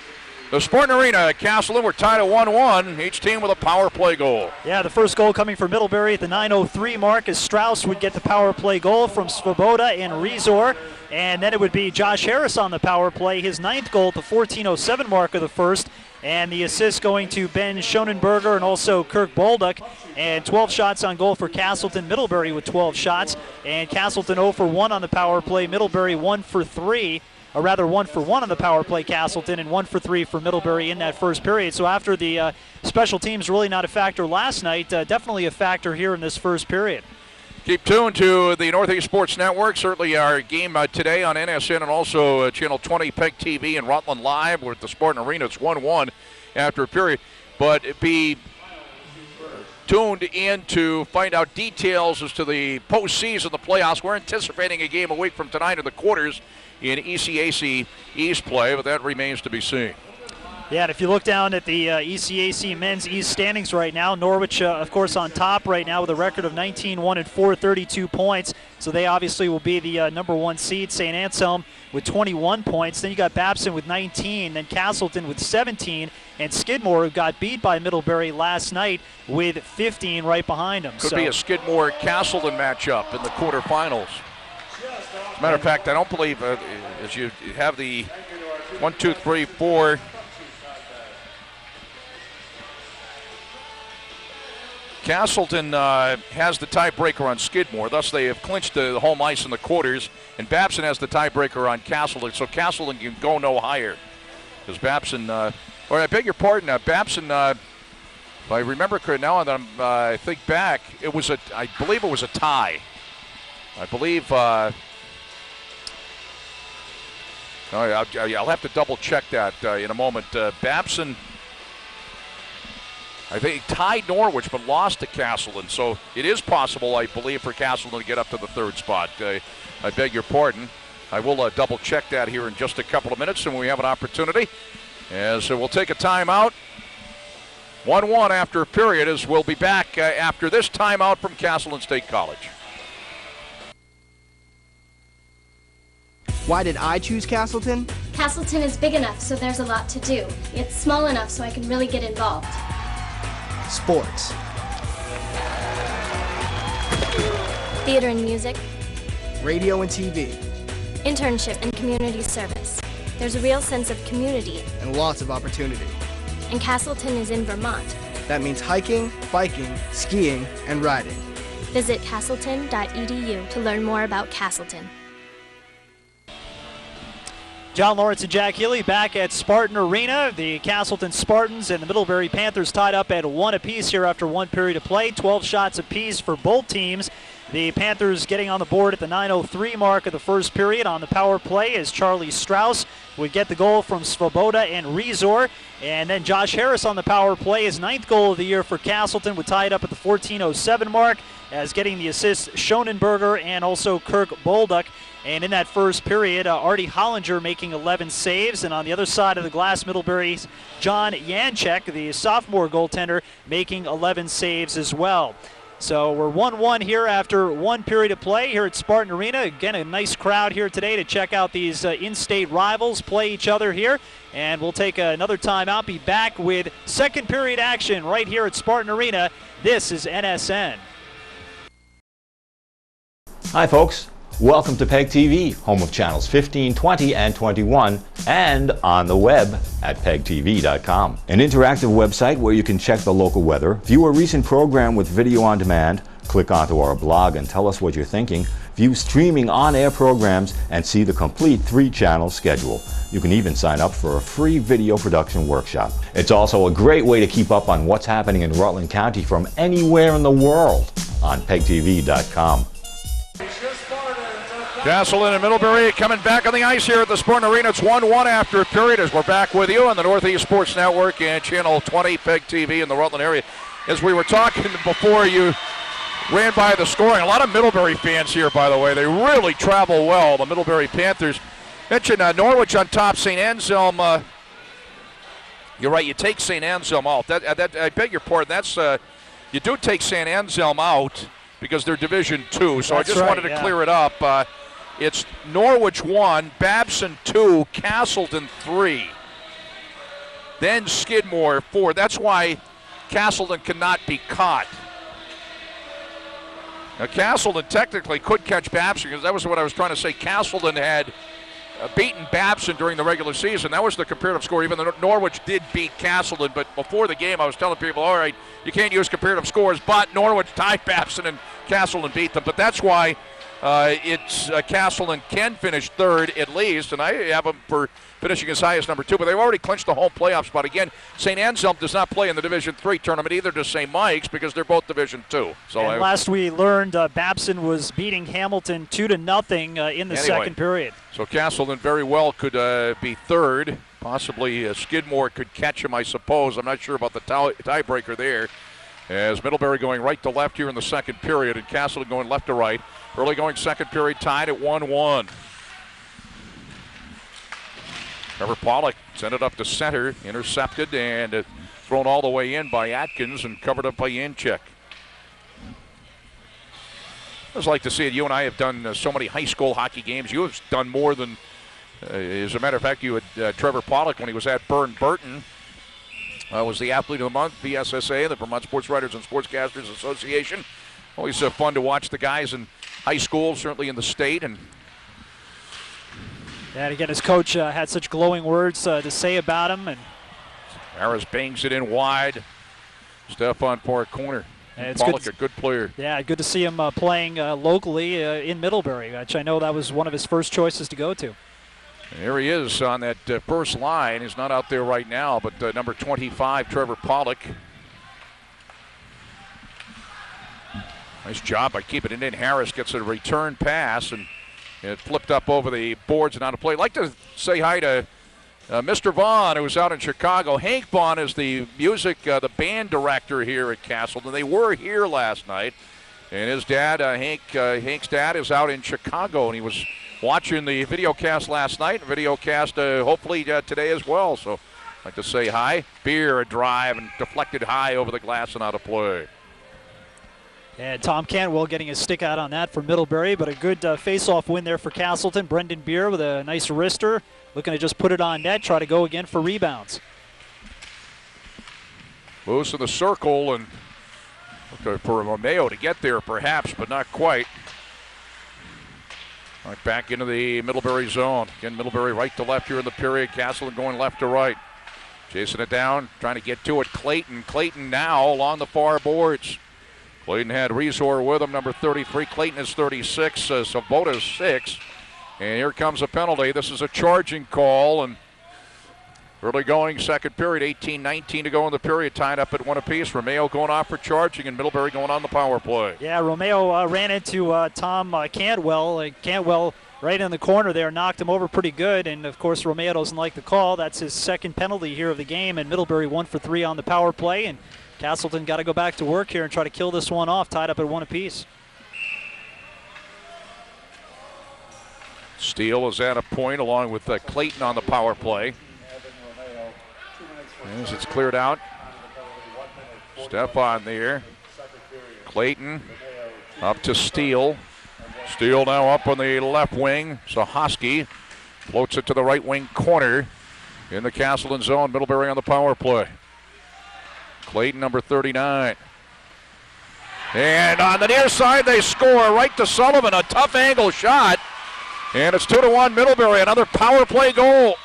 the Spartan Arena at Castleton. We're tied at 1-1, each team with a power play goal. Yeah, the first goal coming for Middlebury at the 9:03 mark as Strauss would get the power play goal from Svoboda and Rezor. And then it would be Josh Harris on the power play, his 9th goal at the 14:07 mark of the first. And the assist going to Ben Schonenberger and also Kirk Bolduc. And 12 shots on goal for Castleton. Middlebury with 12 shots. And Castleton 0 for 1 on the power play. Middlebury 1 for 3 or rather 1 for 1 on the power play, Castleton, and 1 for 3 for Middlebury in that first period. So after the special teams really not a factor last night, definitely a factor here in this first period. Keep tuned to the Northeast Sports Network. Certainly our game today on NSN and also Channel 20 PEGTV and Rutland Live with the Spartan Arena. It's 1-1 after a period. But be tuned in to find out details as to the postseason, the playoffs. We're anticipating a game a week from tonight in the quarters in ECAC East play, but that remains to be seen. Yeah, and if you look down at the ECAC men's East standings right now, Norwich, of course, on top right now with a record of 19-1 and 432 points. So they obviously will be the number 1 seed. St. Anselm with 21 points. Then you got Babson with 19, then Castleton with 17, and Skidmore, who got beat by Middlebury last night, with 15 right behind them. Could be a Skidmore-Castleton matchup in the quarterfinals. As a matter of fact, I don't believe, as you have the 1, 2, 3, 4... Castleton has the tiebreaker on Skidmore, thus they have clinched the home ice in the quarters, and Babson has the tiebreaker on Castleton, so Castleton can go no higher. Because Babson, or I beg your pardon, Babson, if I remember correctly, now that I think back, I believe it was a tie. I believe, I'll have to double check that in a moment. Babson, I think he tied Norwich but lost to Castleton, so it is possible, I believe, for Castleton to get up to the 3rd spot. I beg your pardon. I will double check that here in just a couple of minutes, and when we have an opportunity. As we'll take a timeout. 1-1 after a period, as we'll be back after this timeout from Castleton State College. Why did I choose Castleton? Castleton is big enough, so there's a lot to do. It's small enough so I can really get involved. Sports. Theater and music. Radio and TV. Internship and community service. There's a real sense of community. And lots of opportunity. And Castleton is in Vermont. That means hiking, biking, skiing, and riding. Visit castleton.edu to learn more about Castleton. John Lawrence and Jack Healey back at Spartan Arena. The Castleton Spartans and the Middlebury Panthers tied up at 1 apiece here after 1 period of play. 12 shots apiece for both teams. The Panthers getting on the board at the 9:03 mark of the first period on the power play as Charlie Strauss would get the goal from Svoboda and Rezor. And then Josh Harris on the power play, his 9th goal of the year for Castleton, would tie it up at the 14:07 mark as getting the assists Schonenberger and also Kirk Bolduck. And in that first period, Artie Hollinger making 11 saves. And on the other side of the glass, Middlebury's John Janchek, the sophomore goaltender, making 11 saves as well. So we're 1-1 here after 1 period of play here at Spartan Arena. Again, a nice crowd here today to check out these in-state rivals play each other here. And we'll take another timeout, be back with 2nd period action right here at Spartan Arena. This is NSN. Hi, folks. Welcome to PEGTV, home of channels 15, 20, and 21, and on the web at PEGTV.com. An interactive website where you can check the local weather, view a recent program with video on demand, click onto our blog and tell us what you're thinking, view streaming on-air programs, and see the complete 3-channel schedule. You can even sign up for a free video production workshop. It's also a great way to keep up on what's happening in Rutland County from anywhere in the world on PEGTV.com. Castleton and Middlebury coming back on the ice here at the Spartan Arena. It's 1-1 after a period as we're back with you on the Northeast Sports Network and Channel 20 PEGTV in the Rutland area. As we were talking before you ran by the scoring, a lot of Middlebury fans here, by the way. They really travel well, the Middlebury Panthers. Mentioned Norwich on top, St. Anselm. You're right, you take St. Anselm out. I beg your pardon, that's you do take St. Anselm out because they're Division II, so That's I just wanted to clear it up. It's Norwich 1, Babson 2, Castleton 3. Then Skidmore 4. That's why Castleton cannot be caught. Now Castleton technically could catch Babson because that was what I was trying to say. Castleton had beaten Babson during the regular season. That was the comparative score, even though Norwich did beat Castleton. But before the game, I was telling people, all right, you can't use comparative scores, but Norwich tied Babson and Castleton beat them. But that's why It's Castleton can finish third at least, and I have them for finishing as high as number 2, but they've already clinched the home playoff spot. Again, St. Anselm does not play in the Division III tournament, either does St. Mike's, because they're both Division II. So and last we learned, Babson was beating Hamilton 2-0 in the second period. So Castleton very well could be third. Possibly Skidmore could catch him, I suppose. I'm not sure about the tiebreaker there. As Middlebury going right to left here in the second period, and Castleton going left to right. Early going second period tied at 1-1. Trevor Pollock sent it up to center, intercepted, and thrown all the way in by Atkins and covered up by Yanchek. I just like to see it. You and I have done so many high school hockey games. You have done more than, as a matter of fact, you had Trevor Pollock when he was at Burton. Was the Athlete of the Month, VSSA, the Vermont Sports Writers and Sportscasters Association. Always fun to watch the guys in high school, certainly in the state. And again, his coach had such glowing words to say about him. And Harris bangs it in wide. Stefan for a corner. Pollock, a good player. Yeah, good to see him playing locally in Middlebury, which I know that was one of his first choices to go to. There he is on that first line. He's not out there right now, but number 25, Trevor Pollock. Nice job by keeping it in. Harris gets a return pass, and it flipped up over the boards and out of play. I'd like to say hi to Mr. Vaughn, who's out in Chicago. Hank Vaughn is the music, the band director here at Castleton. They were here last night, and his dad, Hank's dad, is out in Chicago, and he was watching the video cast last night, video cast hopefully today as well. So I'd like to say hi. Beer, a drive, and deflected high over the glass and out of play. And Tom Cantwell getting his stick out on that for Middlebury, but a good face-off win there for Castleton. Brendan Beer with a nice wrister, looking to just put it on net, try to go again for rebounds. Moves in the circle, and for Romeo to get there perhaps, but not quite. Right back into the Middlebury zone. Again, Middlebury right to left here in the period. Castleton going left to right. Chasing it down, trying to get to it. Clayton. Clayton now along the far boards. Clayton had Resor with him, number 33. Clayton is 36, Sabota is 6. And here comes a penalty. This is a charging call, and early going second period, 18-19 to go in the period, tied up at 1 apiece. Romeo going off for charging, and Middlebury going on the power play. Yeah, Romeo ran into Tom Cantwell. Cantwell right in the corner there, knocked him over pretty good, and of course Romeo doesn't like the call. That's his second penalty here of the game, and Middlebury 1 for 3 on the power play, and Castleton got to go back to work here and try to kill this one off, tied up at 1 apiece. Steele is at a point along with Clayton on the power play. As it's cleared out. Stefan there. Clayton up to Steele. Steele now up on the left wing. Sahoski floats it to the right wing corner in the Castleton zone. Middlebury on the power play. Clayton, number 39. And on the near side, they score right to Sullivan. A tough angle shot. And it's 2-1 Middlebury. Another power play goal.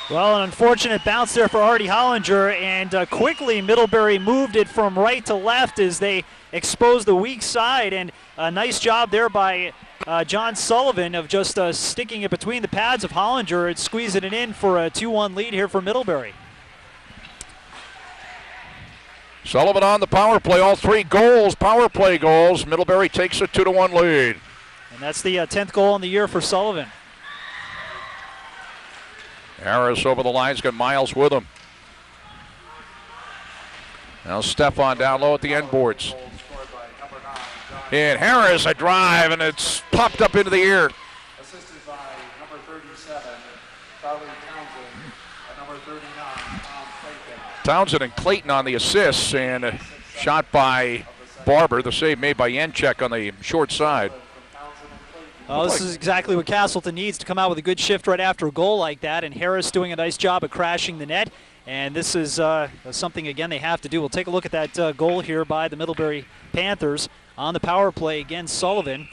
Well, an unfortunate bounce there for Artie Hollinger, and quickly Middlebury moved it from right to left as they exposed the weak side, and a nice job there by John Sullivan of just sticking it between the pads of Hollinger and squeezing it in for a 2-1 lead here for Middlebury. Sullivan on the power play, all 3 goals, power play goals. Middlebury takes a 2-1 lead. And that's the 10th goal in the year for Sullivan. Harris over the line's got Miles with him. Now Stefan down low at the end boards. And Harris a drive, and it's popped up into the air. Assisted by number 37, Charlie Townsend, and number 39, Tom Clayton. Townsend and Clayton on the assists, and a shot by Barber. The save made by Yanchek on the short side. Oh, this is exactly what Castleton needs to come out with a good shift right after a goal like that, and Harris doing a nice job of crashing the net. And this is something, again, they have to do. We'll take a look at that goal here by the Middlebury Panthers on the power play against Sullivan.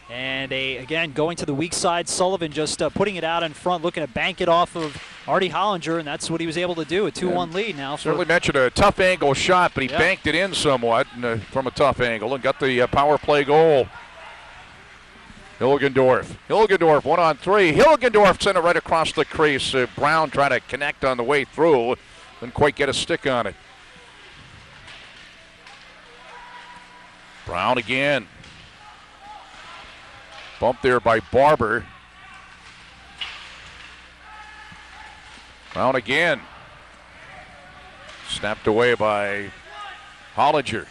And again, going to the weak side, Sullivan just putting it out in front, looking to bank it off of Artie Hollinger, and that's what he was able to do, a 2-1 lead now. Certainly mentioned a tough angle shot, but he banked it in somewhat from a tough angle and got the power play goal. Hilgendorf. Hilgendorf 1-on-3. Hilgendorf sent it right across the crease. Brown trying to connect on the way through. Didn't quite get a stick on it. Brown again. Bump there by Barber. Brown again. Snapped away by Hollinger.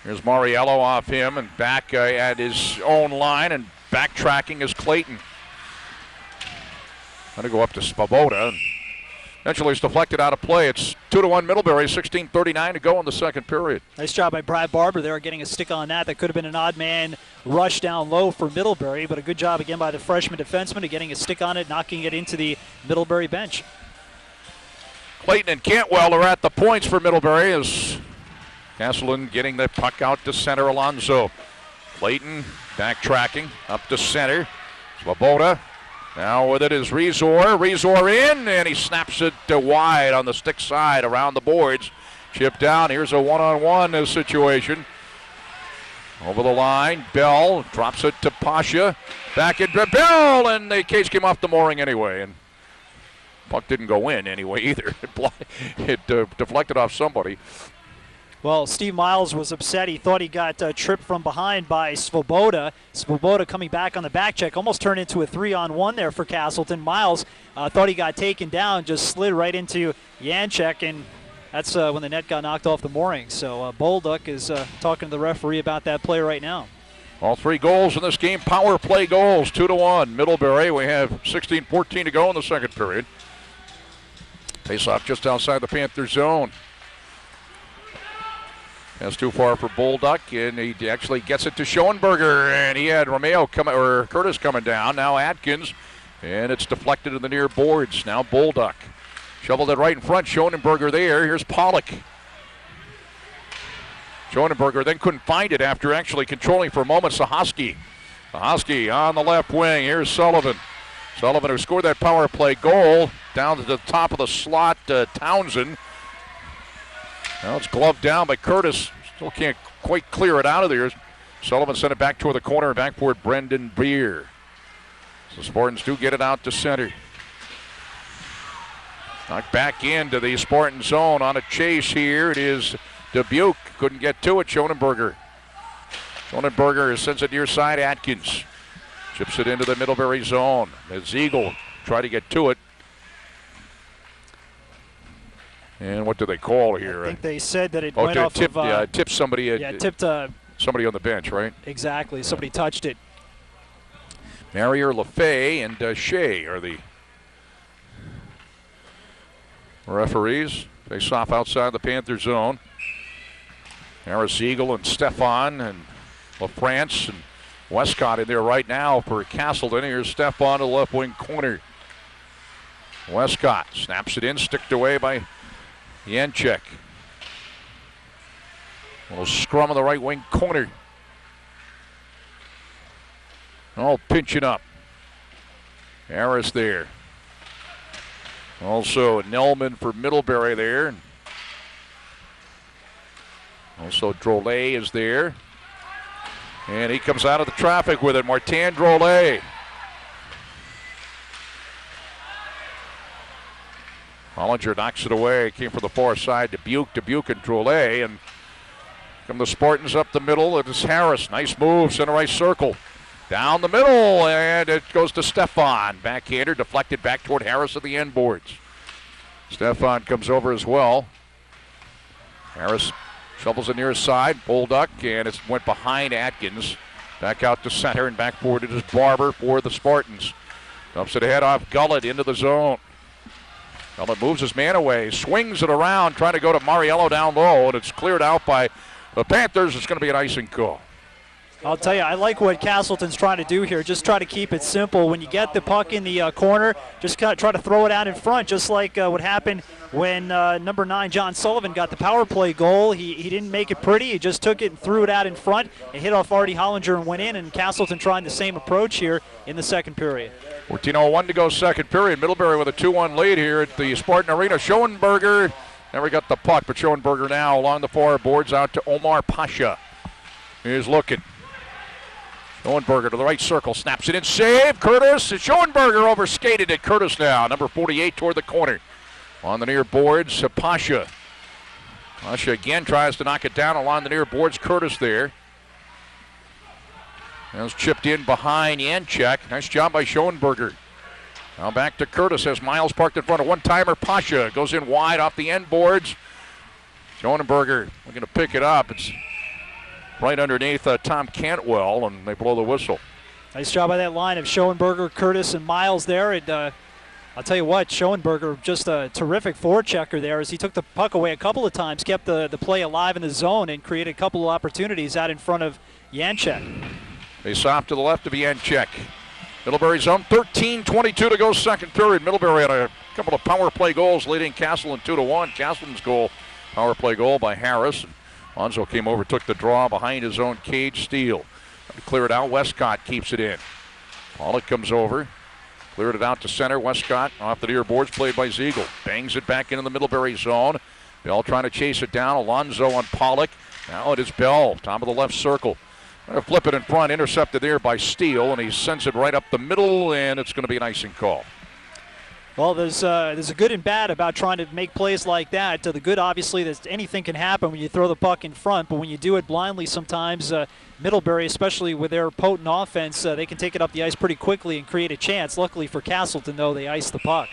Here's Mariello off him and back at his own line, and backtracking is Clayton. Going to go up to Svoboda. Eventually it's deflected out of play. It's 2-1 Middlebury, 16:39 to go in the second period. Nice job by Brad Barber there getting a stick on that. That could have been an odd man rush down low for Middlebury, but a good job again by the freshman defenseman of getting a stick on it, knocking it into the Middlebury bench. Clayton and Cantwell are at the points for Middlebury as Castleton getting the puck out to center. Alonso. Clayton backtracking up to center. Svoboda. Now with it is Rezor. Rezor in, and he snaps it wide on the stick side around the boards. Chip down. Here's a one-on-one situation. Over the line. Bell drops it to Pasha. Back in Bell, and the cage came off the mooring anyway. And puck didn't go in anyway either. It deflected off somebody. Well, Steve Miles was upset. He thought he got tripped from behind by Svoboda. Svoboda coming back on the back check. Almost turned into a 3-on-1 there for Castleton. Miles thought he got taken down, just slid right into Janchek, and that's when the net got knocked off the mooring. So Bolduc is talking to the referee about that play right now. All three goals in this game, power play goals, 2-1. Middlebury, we have 16:14 to go in the second period. Face-off just outside the Panther zone. That's too far for Bolduc, and he actually gets it to Schoenberger, and he had Curtis coming down. Now Atkins, and it's deflected to the near boards. Now Bolduc shoveled it right in front. Schoenberger there. Here's Pollock. Schoenberger then couldn't find it after actually controlling for a moment. Sahosky on the left wing. Here's Sullivan. Sullivan, who scored that power play goal, down to the top of the slot. Townsend. Now it's gloved down by Curtis. Still can't quite clear it out of there. Sullivan sent it back toward the corner, and back toward Brendan Beer. So Spartans do get it out to center. Knocked back into the Spartan zone on a chase here. It is Dubuque. Couldn't get to it. Schoenberger sends it near side. Atkins chips it into the Middlebury zone. As Eagle try to get to it. And what do they call here? I think they said that it went off tipped somebody. Tipped somebody on the bench, right? Exactly. Somebody touched it. Marrier, LaFay, and Shea are the referees. Face off outside the Panther zone. Harris Eagle and Stefan and LaFrance and Westcott in there right now for Castleton. Here's Stefan to the left wing corner. Westcott snaps it in, sticked away by Janchek. A little scrum on the right wing corner. Oh, pinching up. Harris there. Also Nelman for Middlebury there. Also Drolet is there. And he comes out of the traffic with it. Martin Drolet. Hollinger knocks it away. Came from the far side. Dubuque and Drolet. And come the Spartans up the middle. It is Harris. Nice move. Center right circle. Down the middle. And it goes to Stefan. Backhander deflected back toward Harris at the end boards. Stefan comes over as well. Harris shovels it near his side. Bolduc. And it went behind Atkins. Back out to center. And back forward it is Barber for the Spartans. Dumps it ahead off Gullett into the zone. Gullett moves his man away, swings it around, trying to go to Mariello down low, and it's cleared out by the Panthers. It's going to be an icing call. I'll tell you, I like what Castleton's trying to do here. Just try to keep it simple. When you get the puck in the corner, just try to throw it out in front, just like what happened when number 9, John Sullivan, got the power play goal. He didn't make it pretty. He just took it and threw it out in front. It hit off Artie Hollinger and went in, and Castleton trying the same approach here in the second period. 14:01 to go second period. Middlebury with a 2-1 lead here at the Spartan Arena. Schoenberger never got the puck, but Schoenberger now along the far boards out to Omar Pasha. He's looking. Schoenberger to the right circle, snaps it in, save, Curtis. Schoenberger overskated it, Curtis now, number 48 toward the corner. On the near boards, Pasha. Pasha again tries to knock it down along the near boards, Curtis there. That's chipped in behind Janchek. Nice job by Schoenberger. Now back to Curtis as Miles parked in front of one-timer. Pasha goes in wide off the end boards. Schoenberger looking to pick it up. It's right underneath Tom Cantwell, and they blow the whistle. Nice job by that line of Schoenberger, Curtis, and Miles there. And I'll tell you what, Schoenberger just a terrific forechecker there as he took the puck away a couple of times, kept the play alive in the zone, and created a couple of opportunities out in front of Janchek. Face off to the left of Janchek. Middlebury zone, 13:22 to go second period. Middlebury had a couple of power play goals leading Castleton 2-1. Castleton's goal, power play goal by Harris. Alonzo came over, took the draw behind his own cage. Steele. Clear it out. Westcott keeps it in. Pollock comes over. Cleared it out to center. Westcott off the near boards, played by Ziegel. Bangs it back into the Middlebury zone. Bell trying to chase it down. Alonzo on Pollock. Now it is Bell, top of the left circle. Going to flip it in front, intercepted there by Steele, and he sends it right up the middle, and it's going to be an icing call. Well, there's a good and bad about trying to make plays like that. The good, obviously, that anything can happen when you throw the puck in front, but when you do it blindly sometimes, Middlebury, especially with their potent offense, they can take it up the ice pretty quickly and create a chance. Luckily for Castleton, though, they ice the puck.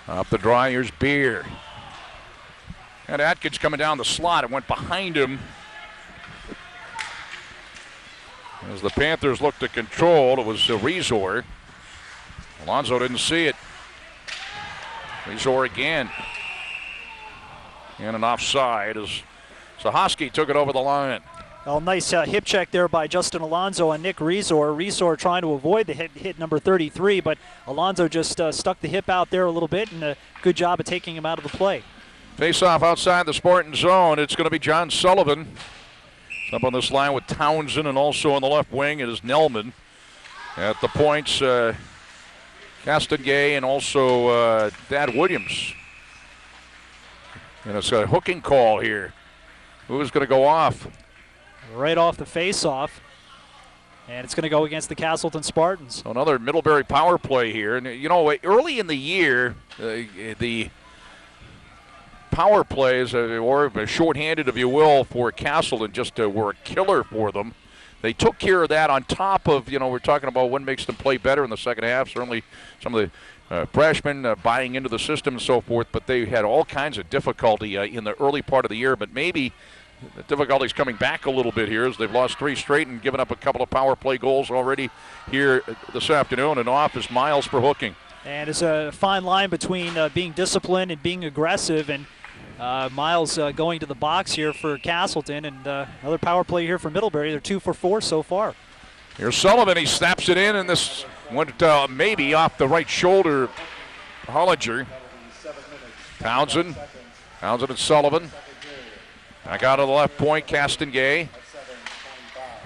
Up the draw, here's Beer. And Atkins coming down the slot. It went behind him. As the Panthers looked to control, it was Rezor. Alonzo didn't see it. Rezor again. And an offside as Sahoski took it over the line. Well, nice hip check there by Justin Alonzo on Nick Rezor. Rezor trying to avoid the hit number 33, but Alonzo just stuck the hip out there a little bit, and a good job of taking him out of the play. Face-off outside the Spartan zone. It's going to be John Sullivan. Up on this line with Townsend, and also on the left wing it is Nelman. At the points, Castengay and also Dad Williams. And it's a hooking call here. Who's going to go off? Right off the face-off. And it's going to go against the Castleton Spartans. So another Middlebury power play here. And, you know, early in the year, the power plays, or shorthanded, if you will, for Castleton just were a killer for them. They took care of that on top of, you know, we're talking about what makes them play better in the second half. Certainly some of the freshmen buying into the system and so forth, but they had all kinds of difficulty in the early part of the year. But maybe the difficulty's coming back a little bit here as they've lost 3 straight and given up a couple of power play goals already here this afternoon. And off is Miles for hooking. And it's a fine line between being disciplined and being aggressive. And Miles going to the box here for Castleton, and another power play here for Middlebury. They're 2 for 4 so far. Here's Sullivan. He snaps it in, and this went maybe off the right shoulder. Hollinger. Townsend and Sullivan. Back out of the left point, Castengay.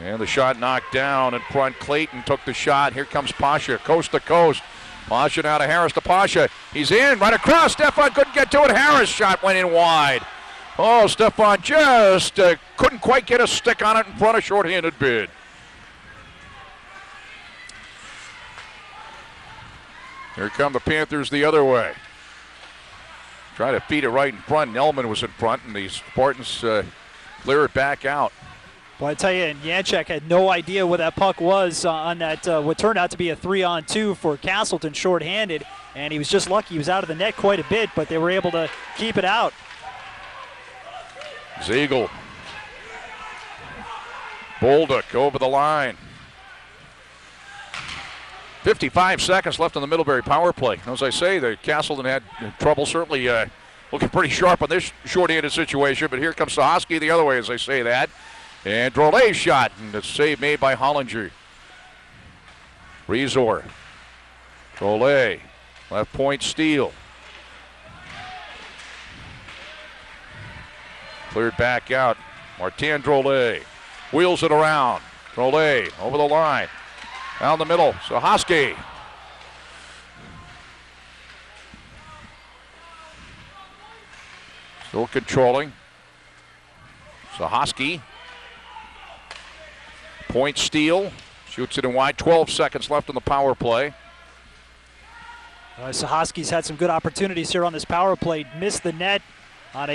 And the shot knocked down in front. Clayton took the shot. Here comes Pasha, coast to coast. Pasha now to Harris to Pasha. He's in, right across. Stefan couldn't get to it. Harris' shot went in wide. Oh, Stefan just couldn't quite get a stick on it in front of shorthanded bid. Here come the Panthers the other way. Try to feed it right in front. Nelman was in front, and the Spartans clear it back out. Well, I tell you, and Janchek had no idea where that puck was on that what turned out to be a 3-on-2 for Castleton shorthanded, and he was just lucky. He was out of the net quite a bit, but they were able to keep it out. Ziegel. Bolduc over the line. 55 seconds left on the Middlebury power play. As I say, the Castleton had trouble, certainly looking pretty sharp on this shorthanded situation, but here comes Sahoski the other way as I say that. And Drolet's shot, and the save made by Hollinger. Rezor. Drolet. Left point steal. Cleared back out. Martin Drolet. Wheels it around. Drolet over the line. Down the middle. Sahoski. Still controlling. Sahoski. Point steal. Shoots it in wide. 12 seconds left on the power play. Sahoski's had some good opportunities here on this power play. Missed the net on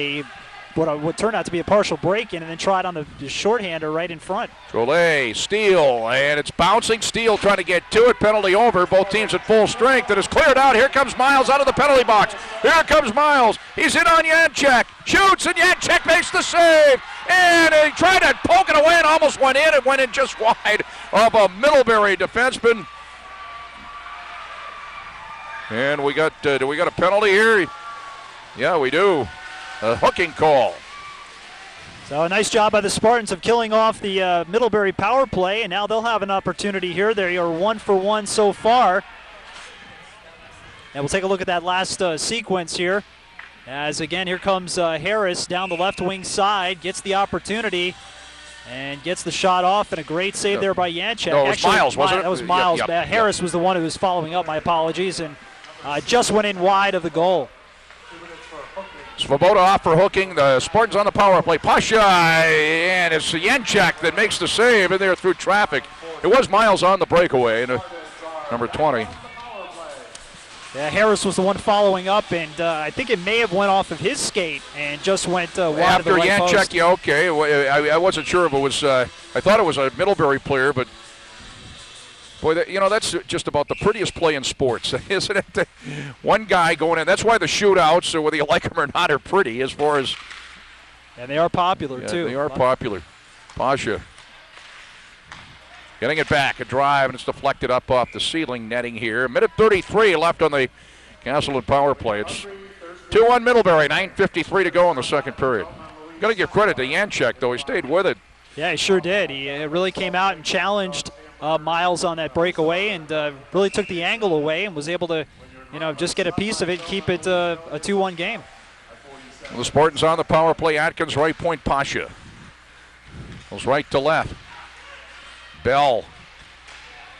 what turned out to be a partial break-in, and then tried on the shorthander right in front. Drolet, steal, and it's bouncing. Steele trying to get to it. Penalty over. Both teams at full strength. It is cleared out. Here comes Miles out of the penalty box. Here comes Miles. He's in on Janczek. Shoots, and Janczek makes the save. And he tried to poke it away and almost went in. It went in just wide of a Middlebury defenseman. And do we got a penalty here? Yeah, we do. A hooking call. So a nice job by the Spartans of killing off the Middlebury power play, and now they'll have an opportunity here. They are 1 for 1 so far. And we'll take a look at that last sequence here. As again, here comes Harris down the left wing side, gets the opportunity, and gets the shot off, and a great save there by Janczek. No, it was Miles, wasn't it? That was Miles. Yep. Harris was the one who was following up, my apologies, and just went in wide of the goal. Svoboda off for hooking. The Spartans on the power play. Pasha, and it's Janczek that makes the save in there through traffic. It was Miles on the breakaway, number 20. Yeah, Harris was the one following up, and I think it may have went off of his skate and just went wide of the right After Janczek, post. yeah, okay. I wasn't sure if it was, I thought it was a Middlebury player, but boy, that's just about the prettiest play in sports, isn't it? One guy going in. That's why the shootouts, whether you like them or not, are pretty as far as. And they are popular, too. They are popular. Pasha getting it back, a drive, and it's deflected up off the ceiling netting here. Minute 33 left on the Castleton power play. It's 2-1 Middlebury, 9:53 to go in the second period. Got to give credit to Janczek, though. He stayed with it. Yeah, he sure did. He really came out and challenged Miles on that breakaway, and really took the angle away and was able to, just get a piece of it and keep it a 2-1 game. Well, the Spartans on the power play. Atkins, right point, Pasha. Goes right to left. Bell.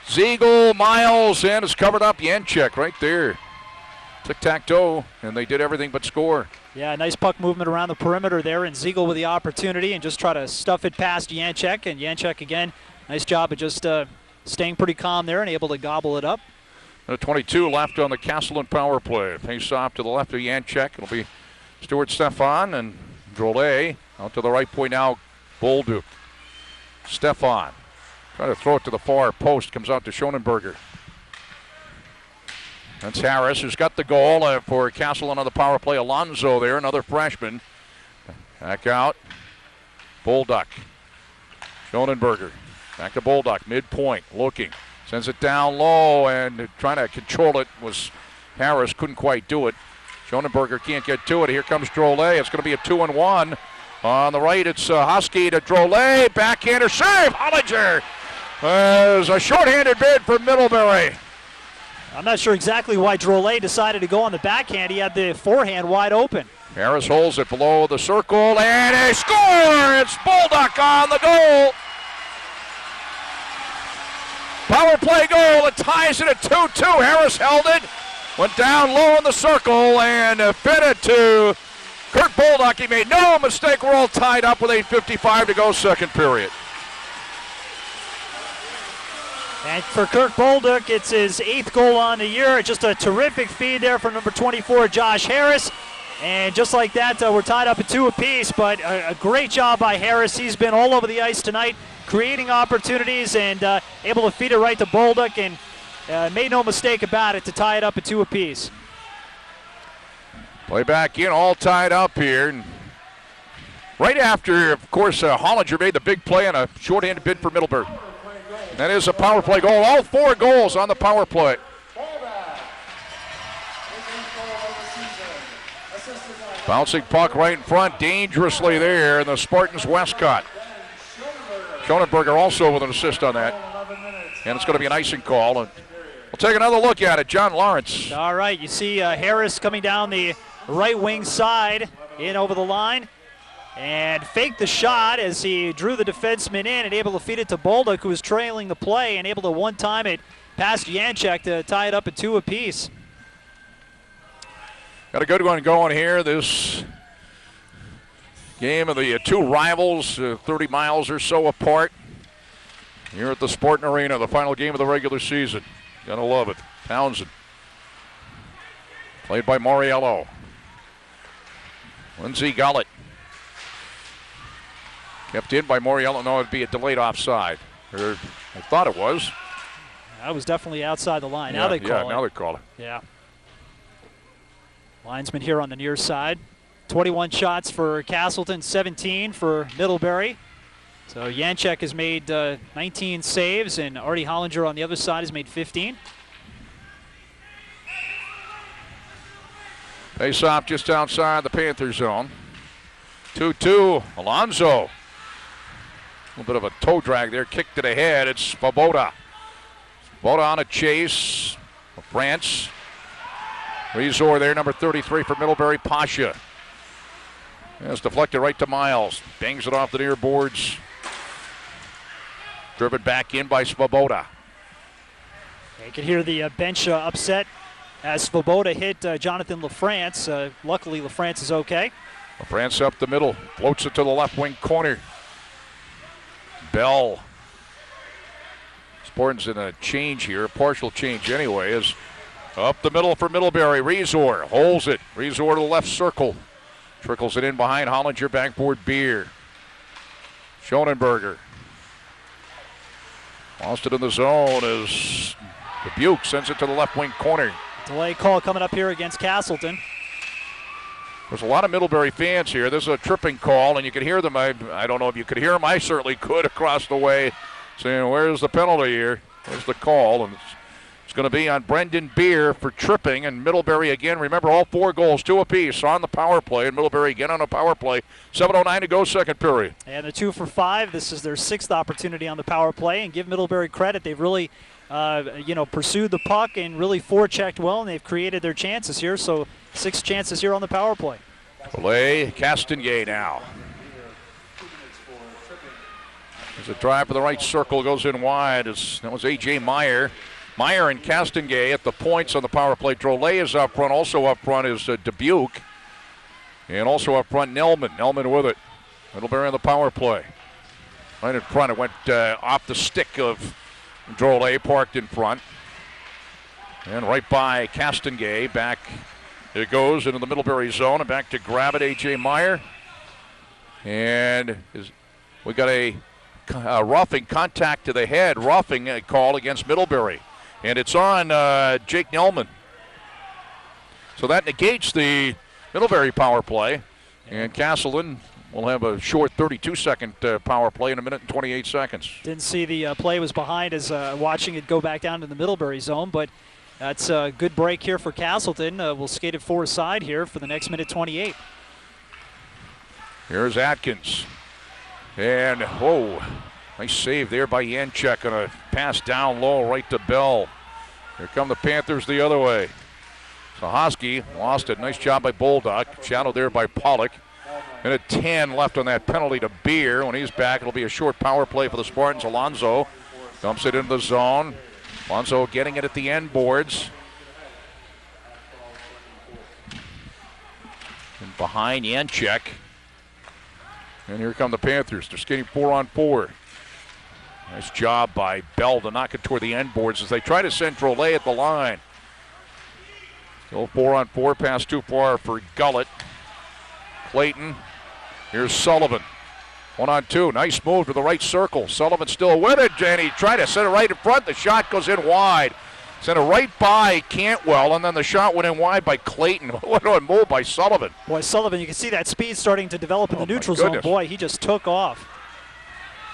Ziegel, Miles, and it's covered up. Janczek right there. Tic-tac-toe, and they did everything but score. Yeah, nice puck movement around the perimeter there, and Ziegel with the opportunity and just try to stuff it past Janczek, and Janczek again, nice job of just staying pretty calm there and able to gobble it up. 22 left on the Castleton power play. Face off to the left of Janczek. It'll be Stuart Stefan and Drolet. Out to the right point now, Bolduc. Stefan trying to throw it to the far post. Comes out to Schonenberger. That's Harris, who's got the goal for Castleton on the power play. Alonzo there, another freshman. Back out. Bolduc. Schonenberger. Back to Bolduc, midpoint, looking. Sends it down low, and trying to control it was Harris. Couldn't quite do it. Schonenberger can't get to it. Here comes Drolet. It's going to be a 2-1. On the right, it's Husky to Drolet. Backhander save. Hollinger. There's a shorthanded bid for Middlebury. I'm not sure exactly why Drolet decided to go on the backhand. He had the forehand wide open. Harris holds it below the circle, and a score! It's Bolduc on the goal. Power play goal that ties it at 2-2. Harris held it, went down low in the circle, and fed it to Kurt Bolduc. He made no mistake. We're all tied up with 8:55 to go, second period. And for Kurt Bolduc, it's his 8th goal on the year. Just a terrific feed there from number 24, Josh Harris. And just like that, we're tied up at 2 apiece, but a great job by Harris. He's been all over the ice tonight, creating opportunities and able to feed it right to Bolduc, and made no mistake about it to tie it up at 2 apiece. Play back in, all tied up here. And right after, of course, Hollinger made the big play on a shorthanded bid for Middlebury. That is a power play goal. All 4 goals on the power play. Bouncing puck right in front, dangerously there in the Spartans' Westcott. Schonenberger also with an assist on that. And it's going to be an icing call. And we'll take another look at it. John Lawrence. All right, you see Harris coming down the right wing side, in over the line, and faked the shot as he drew the defenseman in and able to feed it to Bolduc, who was trailing the play, and able to one-time it past Janczek to tie it up at 2 apiece. Got a good one going here. This game of the 2 rivals, 30 miles or so apart. here at the Sporting Arena, the final game of the regular season. Gonna love it. Townsend. Played by Moriello. Lindsey Gullett. Kept in by Moriello. No, it'd be a delayed offside. Or I thought it was. That was definitely outside the line. Yeah, Now they call it. now they call it. Yeah. Linesman here on the near side. 21 shots for Castleton, 17 for Middlebury. So Janczek has made 19 saves, and Artie Hollinger on the other side has made 15. Face off just outside the Panther zone. 2-2. Alonso. A little bit of a toe drag there. Kicked it ahead. It's Svoboda. Svoboda on a chase. France. Rezor there, number 33 for Middlebury. Pasha. It's deflected right to Miles. Bangs it off the near boards. Driven back in by Svoboda. You can hear the bench upset as Svoboda hit Jonathan LaFrance. Luckily, LaFrance is okay. LaFrance up the middle. Floats it to the left wing corner. Bell. Sporting's in a change here, a partial change anyway, is up the middle for Middlebury. Rezor holds it. Rezor to the left circle. Trickles it in behind Hollinger, backboard Beer. Schonenberger. Lost it in the zone as Dubuque sends it to the left wing corner. Delay call coming up here against Castleton. There's a lot of Middlebury fans here. This is a tripping call, and you can hear them. I don't know if you could hear them. I certainly could across the way saying, where's the penalty here? Where's the call? And it's going to be on Brendan Beer for tripping, and Middlebury again. Remember, all 4 goals, 2 apiece on the power play, and Middlebury again on a power play. 7:09 to go, second period. And the 2 for 5. This is their 6th opportunity on the power play, and give Middlebury credit. They've really, pursued the puck and really forechecked well, and they've created their chances here. So 6 chances here on the power play. Play Castengay now. There's a drive for the right circle, goes in wide. That was A.J. Meyer. Meyer and Castengay at the points on the power play. Drolet is up front. Also up front is Dubuque. And also up front, Nelman. Nelman with it. Middlebury on the power play. Right in front. It went off the stick of Drolet, parked in front. And right by Castengay. Back it goes into the Middlebury zone. And back to grab it, A.J. Meyer. And we got a roughing, contact to the head. Roughing call against Middlebury. And it's on Jake Nelman. So that negates the Middlebury power play. And Castleton will have a short 32-second power play in 1 minute and 28 seconds. Didn't see the play was behind as watching it go back down to the Middlebury zone, but that's a good break here for Castleton. We'll skate it 4 side here for the next minute 28. Here's Atkins. And, nice save there by Janczek on a pass down low right to Bell. Here come the Panthers the other way. Sahosky lost it. Nice job by Bulldog. Shadowed there by Pollock. And a 10 left on that penalty to Beer. When he's back, it'll be a short power play for the Spartans. Alonso dumps it into the zone. Alonso getting it at the end boards. And behind Janczek. And here come the Panthers. They're skating 4-on-4. Nice job by Bell to knock it toward the end boards as they try to send Drolet at the line. Still 4-on-4, pass too far for Gullett. Clayton. Here's Sullivan. 1-on-2. Nice move to the right circle. Sullivan still with it, and he tried to set it right in front. The shot goes in wide. Sent it right by Cantwell, and then the shot went in wide by Clayton. What a move by Sullivan. Boy, Sullivan, you can see that speed starting to develop in the neutral zone. Boy, he just took off.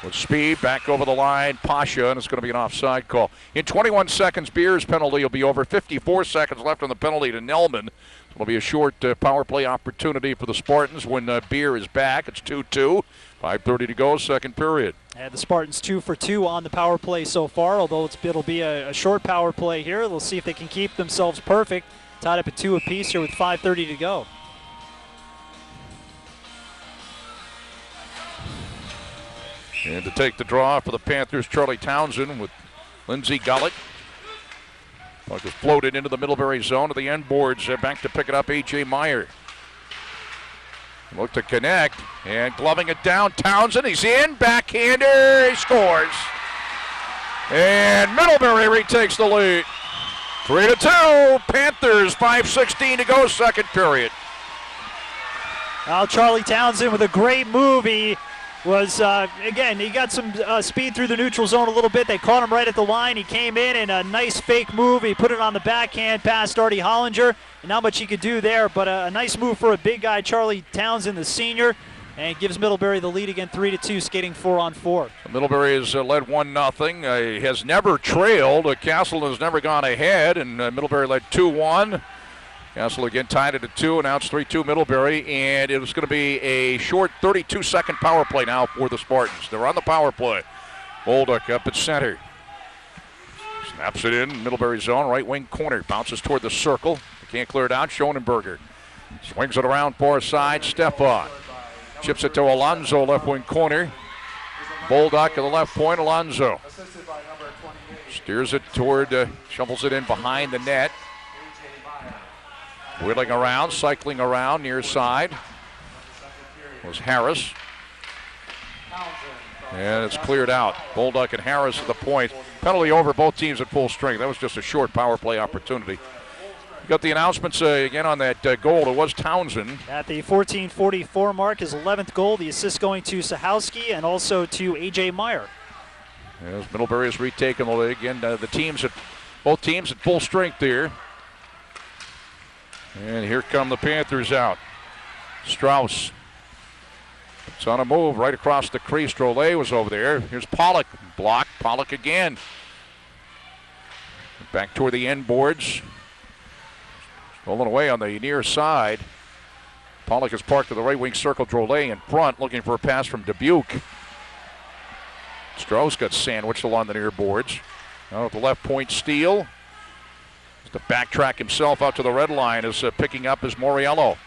With speed, back over the line, Pasha, and it's going to be an offside call. In 21 seconds, Beer's penalty will be over. 54 seconds left on the penalty to Nelman. It'll be a short power play opportunity for the Spartans when Beer is back. It's 2-2. 5:30 to go, second period. And the Spartans 2 for 2 on the power play so far, although it'll be a short power play here. We'll see if they can keep themselves perfect. Tied up at 2 apiece here with 5:30 to go. And to take the draw for the Panthers, Charlie Townsend with Lindsey Gullett. Puck is floated into the Middlebury zone to the end boards. Back to pick it up, A.J. Meyer. Look to connect, and gloving it down, Townsend, he's in, backhander, he scores. And Middlebury retakes the lead. 3-2. Panthers, 5:16 to go, second period. Now Charlie Townsend with a great move. He was, again, he got some speed through the neutral zone a little bit. They caught him right at the line. He came in and a nice fake move. He put it on the backhand past Artie Hollinger. And not much he could do there, but a nice move for a big guy, Charlie Townsend, the senior. And gives Middlebury the lead again, 3-2, skating 4-on-4. Middlebury has led 1-0. Has never trailed. Castleton has never gone ahead, and Middlebury led 2-1. Castle again tied it at 2, and now it's 3-2 Middlebury, and it was going to be a short 32-second power play now for the Spartans. They're on the power play. Bolduc up at center. Snaps it in, Middlebury zone, right wing corner. Bounces toward the circle. They can't clear it out. Schonenberger swings it around far side. Stefan chips it to Alonzo, left wing corner. Bolduc at the left point. Alonzo steers it toward, shovels it in behind the net. Whittling around, cycling around near side was Harris. And it's cleared out. Bolduc and Harris at the point. Penalty over, both teams at full strength. That was just a short power play opportunity. You got the announcements again on that goal. It was Townsend. At the 14:44 mark, his 11th goal. The assist going to Sahowski and also to A.J. Meyer. As Middlebury has retaken the lead. Again, both teams at full strength here. And here come the Panthers out. Strauss. It's on a move right across the crease. Drolet was over there. Here's Pollock. Block. Pollock again. Back toward the end boards. Rolling away on the near side. Pollock is parked to the right wing circle. Drolet in front looking for a pass from Dubuque. Strauss got sandwiched along the near boards. Now at the left point, Steele. To backtrack himself out to the red line is picking up is Moriello.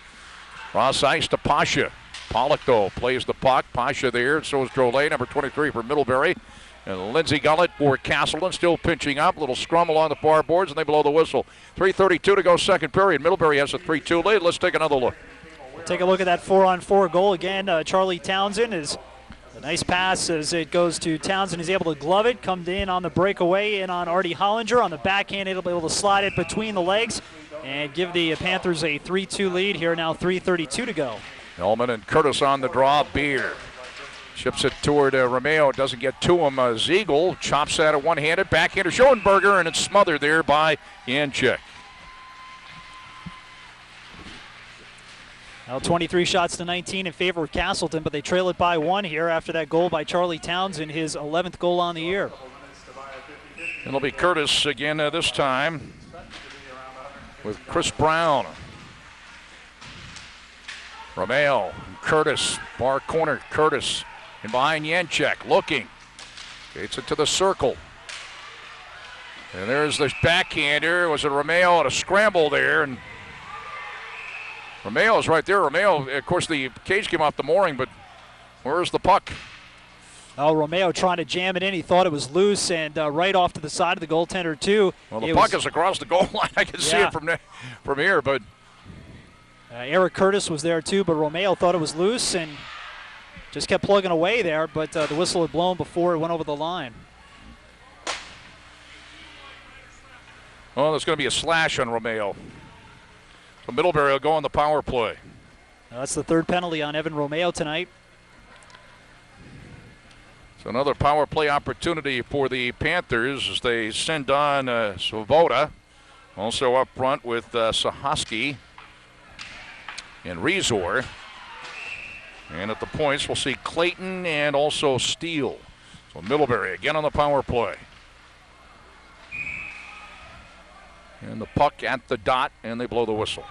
Cross ice to Pasha. Pollock, though, plays the puck. Pasha there, so is Drolet, number 23 for Middlebury. And Lindsey Gullett for Castleton, still pinching up. Little scrum along the far boards, and they blow the whistle. 3:32 to go, second period. Middlebury has a 3-2 lead. Let's take another look. Take a look at that 4-on-4 goal again. Charlie Townsend is a nice pass as it goes to Townsend. He's able to glove it, come in on the breakaway, in on Artie Hollinger. On the backhand, he'll be able to slide it between the legs and give the Panthers a 3-2 lead here. Now 3:32 to go. Hellman and Curtis on the draw. Beer chips it toward Romeo. Doesn't get to him. Ziegel chops at it one-handed. Backhander Schoenberger, and it's smothered there by Janczyk. Now 23 shots to 19 in favor of Castleton, but they trail it by 1 here after that goal by Charlie Townsend, his 11th goal on the year. It'll be Curtis again this time with Chris Brown. Romeo, Curtis, far corner, Curtis in behind Janczyk, looking. Gets it to the circle. And there's this backhander. Was it Romeo at a scramble there? And Romeo is right there. Romeo, of course, the cage came off the mooring, but where's the puck? Oh, Romeo trying to jam it in. He thought it was loose and right off to the side of the goaltender, too. Well, the puck is across the goal line. I can see it from here, but Eric Curtis was there, too, but Romeo thought it was loose and just kept plugging away there, but the whistle had blown before it went over the line. Well, there's going to be a slash on Romeo. So Middlebury will go on the power play. That's the third penalty on Evan Romeo tonight. So another power play opportunity for the Panthers as they send on Svoboda. Also up front with Sahowski and Rezor. And at the points, we'll see Clayton and also Steele. So Middlebury again on the power play. And the puck at the dot, and they blow the whistle.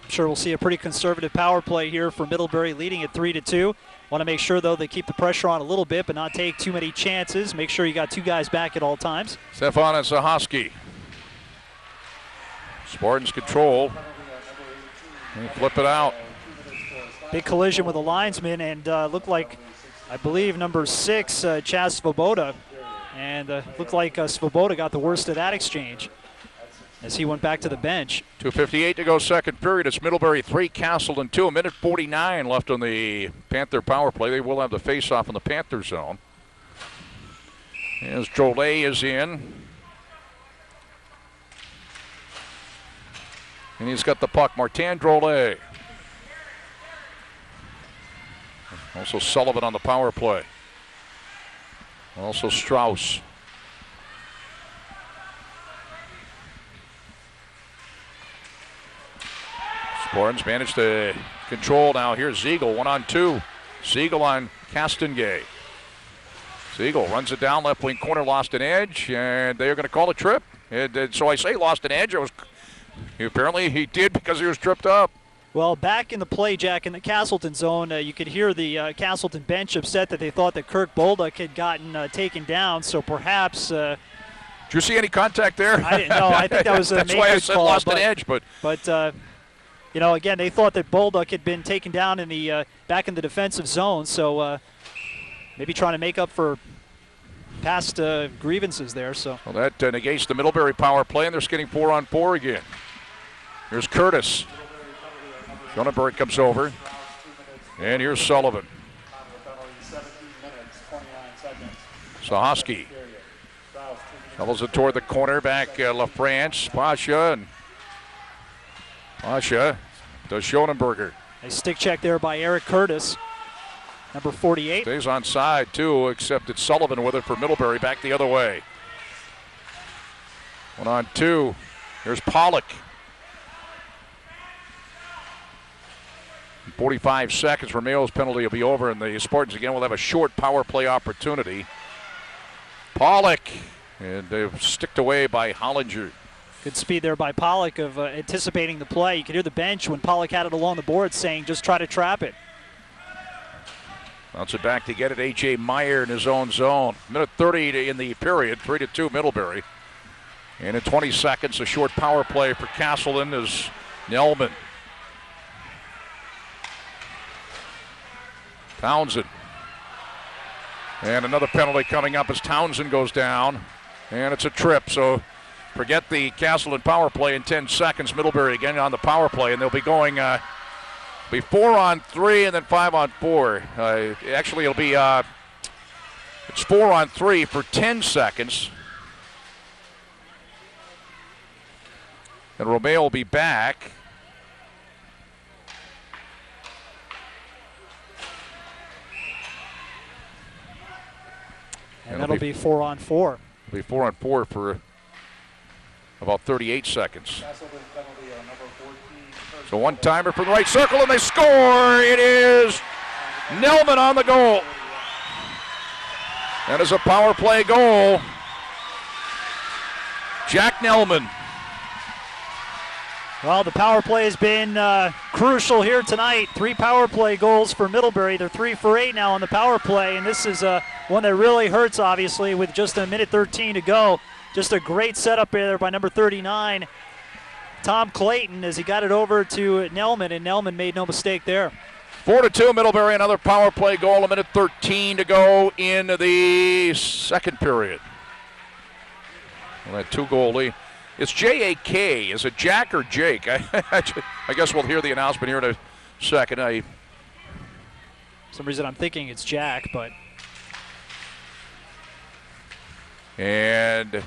I'm sure we'll see a pretty conservative power play here for Middlebury, leading at 3-2. Want to make sure, though, they keep the pressure on a little bit, but not take too many chances. Make sure you got 2 guys back at all times. Stefan and Sahowski. Spartans control. And flip it out. Big collision with the linesman, and looked like, I believe, number 6, Chaz Svoboda. And looked like Svoboda got the worst of that exchange as he went back to the bench. 2:58 to go, second period. It's Middlebury 3, Castleton 2. 1:49 left on the Panther power play. They will have the face-off in the Panther zone. As Drolet is in. And he's got the puck, Martin Drolet. Also Sullivan on the power play. Also Strauss. Sporns managed to control now. Here's Ziegel, 1-on-2. Ziegel on Castengay. Ziegel runs it down, left wing corner, lost an edge, and they're going to call a trip. And so I say lost an edge. It was apparently he did because he was tripped up. Well, back in the play, Jack, in the Castleton zone, you could hear the Castleton bench upset that they thought that Kirk Bolduc had gotten taken down. So perhaps. Did you see any contact there? I didn't know. I think that was a That's why I said call, lost an edge, but you know, again, they thought that Bolduc had been taken down in the back in the defensive zone. So maybe trying to make up for past grievances there. So well, that negates the Middlebury power play, and they're skating 4-on-4 again. Here's Curtis. Schoenberg comes over. And here's Sullivan. Sahoski shovels it toward the corner, back LaFrance, Pasha, and Pasha to Schoenberger. A stick check there by Eric Curtis, number 48. Stays on side, too, except it's Sullivan with it for Middlebury, back the other way. 1-on-2. Here's Pollock. 45 seconds. Romeo's penalty will be over, and the Spartans again will have a short power play opportunity. Pollock, and they're sticked away by Hollinger. Good speed there by Pollock of anticipating the play. You could hear the bench when Pollock had it along the board saying, just try to trap it. Bounce it back to get it. A.J. Meyer in his own zone. Minute 30 in the period, 3-2 Middlebury. And in 20 seconds, a short power play for Castleton is Nelman. Townsend. And another penalty coming up as Townsend goes down. And it's a trip, so forget the Castleton power play in 10 seconds. Middlebury again on the power play, and they'll be going be 4-on-3 and then 5-on-4. Actually, it'll be it's 4-on-3 for 10 seconds. And Romeo will be back. And that'll be 4-on-4. It'll be 4-on-4 for about 38 seconds. So one-timer from the right circle, and they score! It is Nelman on the goal. That is a power play goal. Jack Nelman. Well, the power play has been crucial here tonight. 3 power play goals for Middlebury. They're 3 for 8 now on the power play, and this is one that really hurts, obviously, with just a minute 13 to go. Just a great setup there by number 39, Tom Clayton, as he got it over to Nelman, and Nelman made no mistake there. 4-2 Middlebury, another power play goal, a minute 13 to go in the second period. Well, that 2-goal lead. It's J-A-K. Is it Jack or Jake? I guess we'll hear the announcement here in a second. For some reason I'm thinking it's Jack, but. And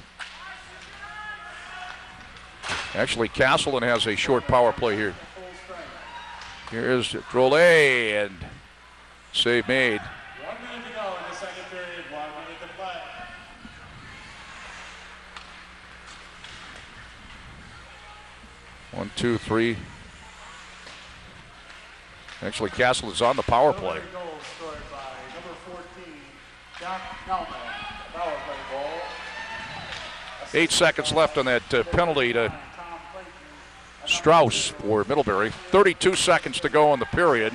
actually Castleton has a short power play here. Here's Drolet, and save made. 1 minute to go in the second period, 1 minute to play. One, two, three. Actually, Castle is on the power play. Goal scored by number 14, Jack Nelman. Power play goal. 8 seconds left on that penalty to Strauss for Middlebury. 32 seconds to go in the period.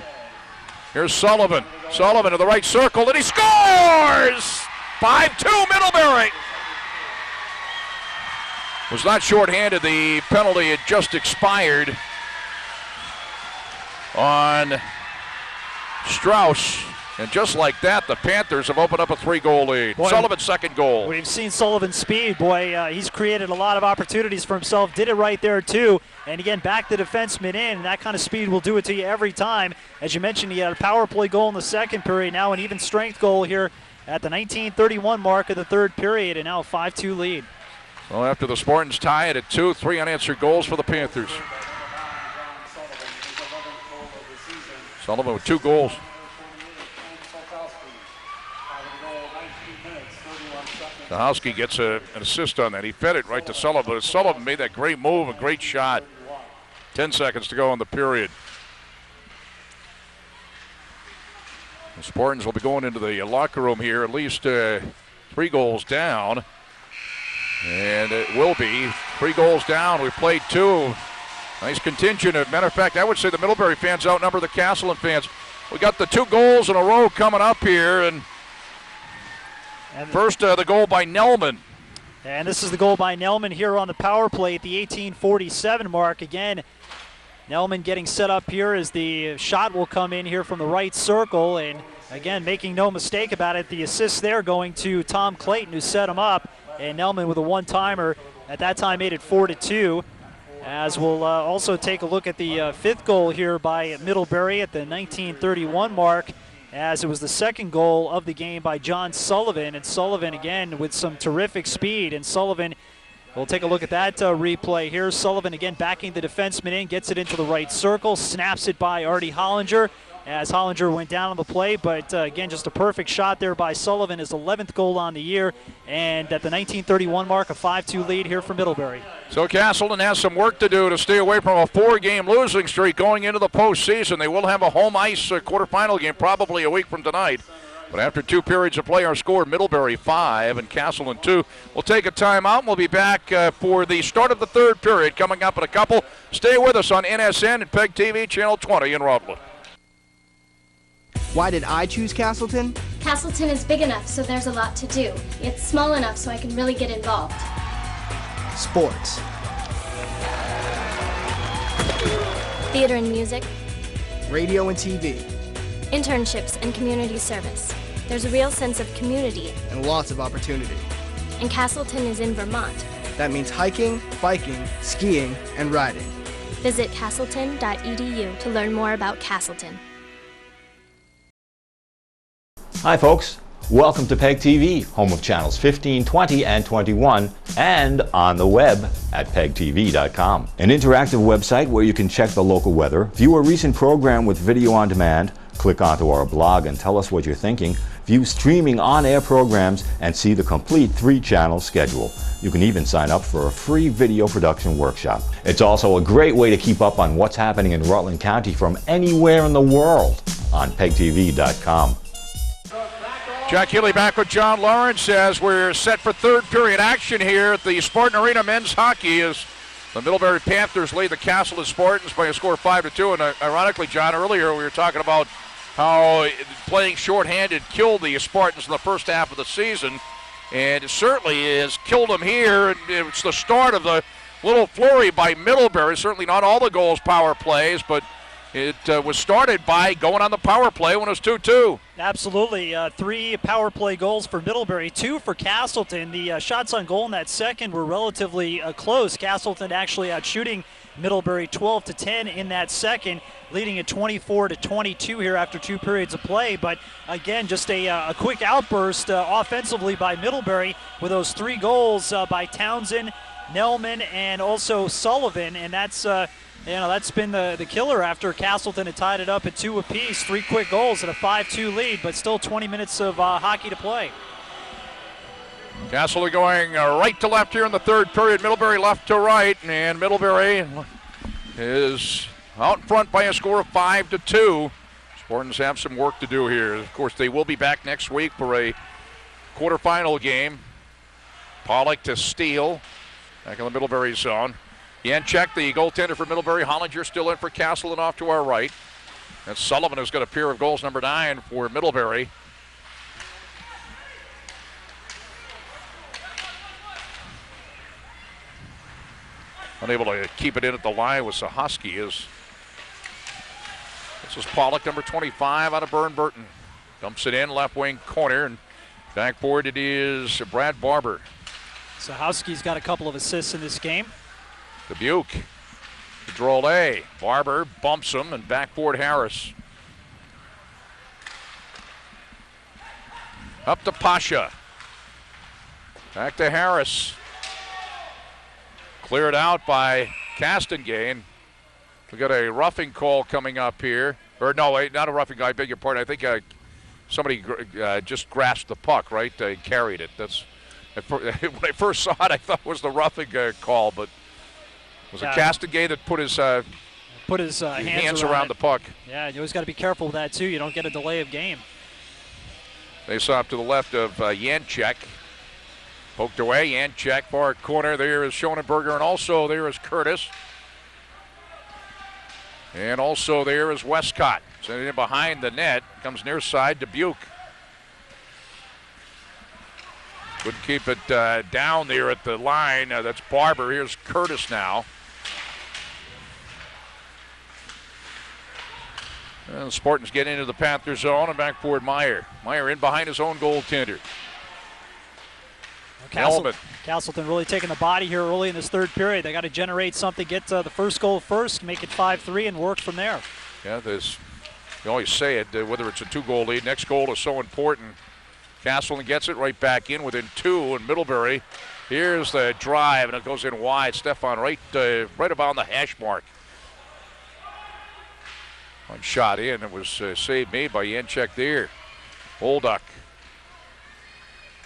Here's Sullivan. Sullivan to the right circle, and he scores! 5-2 Middlebury. Was not shorthanded. The penalty had just expired on Strauss. And just like that, the Panthers have opened up a 3-goal lead. Boy, Sullivan's second goal. We've seen Sullivan's speed. Boy, he's created a lot of opportunities for himself. Did it right there, too. And again, back the defenseman in. And that kind of speed will do it to you every time. As you mentioned, he had a power play goal in the second period. Now an even strength goal here at the 19:31 mark of the third period, and now a 5-2 lead. Well, after the Spartans tie it at 2, 3 unanswered goals for the Panthers. Sullivan with 2 goals. Sahowski gets an assist on that. He fed it right to Sullivan, but Sullivan made that great move, a great shot. 10 seconds to go in the period. The Spartans will be going into the locker room here at least 3 goals down. And it will be 3 goals down. We played 2. Nice contingent. As a matter of fact, I would say the Middlebury fans outnumber the Castleton fans. We got the 2 goals in a row coming up here. And first, the goal by Nelman. And this is the goal by Nelman here on the power play at the 18:47 mark. Again, Nelman getting set up here as the shot will come in here from the right circle. And again, making no mistake about it, the assist there going to Tom Clayton, who set him up. And Nelman with a one-timer at that time made it 4-2. As we'll also take a look at the 5th goal here by Middlebury at the 19:31 mark, as it was the 2nd goal of the game by John Sullivan. And Sullivan again with some terrific speed. And Sullivan, we'll take a look at that replay here. Sullivan again backing the defenseman in, gets it into the right circle, snaps it by Artie Hollinger as Hollinger went down on the play. But again, just a perfect shot there by Sullivan, his 11th goal on the year. And at the 19:31 mark, a 5-2 lead here for Middlebury. So Castleton has some work to do to stay away from a 4-game losing streak going into the postseason. They will have a home ice quarterfinal game probably a week from tonight. But after 2 periods of play, our score, Middlebury 5 and Castleton 2. We'll take a timeout and we'll be back for the start of the 3rd period coming up in a couple. Stay with us on NSN and PEGTV Channel 20 in Rockland. Why did I choose Castleton? Castleton is big enough, so there's a lot to do. It's small enough so I can really get involved. Sports. Theater and music. Radio and TV. Internships and community service. There's a real sense of community. And lots of opportunity. And Castleton is in Vermont. That means hiking, biking, skiing, and riding. Visit castleton.edu to learn more about Castleton. Hi folks, welcome to PEGTV, home of channels 15, 20, and 21, and on the web at PEGTV.com. An interactive website where you can check the local weather, view a recent program with video on demand, click onto our blog and tell us what you're thinking, view streaming on-air programs, and see the complete 3-channel schedule. You can even sign up for a free video production workshop. It's also a great way to keep up on what's happening in Rutland County from anywhere in the world on PEGTV.com. Jack Healey back with John Lawrence as we're set for 3rd period action here at the Spartan Arena men's hockey as the Middlebury Panthers lead the Castleton Spartans by a score of 5-2. And ironically, John, earlier we were talking about how playing shorthanded killed the Spartans in the first half of the season. And it certainly has killed them here. And it's the start of the little flurry by Middlebury. Certainly not all the goals power plays, but it was started by going on the power play when it was 2-2. Absolutely. 3 power play goals for Middlebury, 2 for Castleton. The shots on goal in that second were relatively close. Castleton actually out shooting Middlebury 12-10 in that second, leading at 24-22 here after 2 periods of play. But again, just a quick outburst offensively by Middlebury with those 3 goals by Townsend, Nelman, and also Sullivan. And that's that's been the killer after Castleton had tied it up at 2 apiece. 3 quick goals and a 5-2 lead, but still 20 minutes of hockey to play. Castleton going right to left here in the 3rd period. Middlebury left to right, and Middlebury is out in front by a score of 5-2. Spartans have some work to do here. Of course, they will be back next week for a quarterfinal game. Pollock to Steele, back in the Middlebury zone. Janchek, the goaltender for Middlebury. Hollinger still in for Castleton off to our right. And Sullivan has got a pair of goals, number 9 for Middlebury. Unable to keep it in at the line with Sahowski. This is Pollock, number 25, out of Burton. Dumps it in, left wing corner, and backboard it is Brad Barber. Sahowski's got a couple of assists in this game. Dubuque to Drolet. Barber bumps him, and backboard Harris. Up to Pasha. Back to Harris. Cleared out by Castleton. We got a roughing call coming up here. Or no, wait, not a roughing call. I beg your pardon. I think somebody just grasped the puck, right? Carried it. That's when I first saw it, I thought it was the roughing call, but was it Castleton that put his hands around the puck? Yeah, you always got to be careful with that too. You don't get a delay of game. They saw up to the left of Janczek. Poked away. Janczek far corner. There is Schonenberger, and also there is Curtis. And also there is Westcott. Sending it behind the net. Comes near side to Buke. Couldn't keep it down there at the line. That's Barber. Here's Curtis now. And the Spartans get into the Panther zone and back forward Meyer. Meyer in behind his own goaltender. Castleton really taking the body here early in this third period. They got to generate something, get the first goal first, make it 5-3, and work from there. Yeah, you always say it, whether it's a 2-goal lead, next goal is so important. Castleton gets it right back in within 2, and Middlebury. Here's the drive, and it goes in wide. Stefan right about the hash mark. One shot in. It was saved made by Janczek there. Bolduc.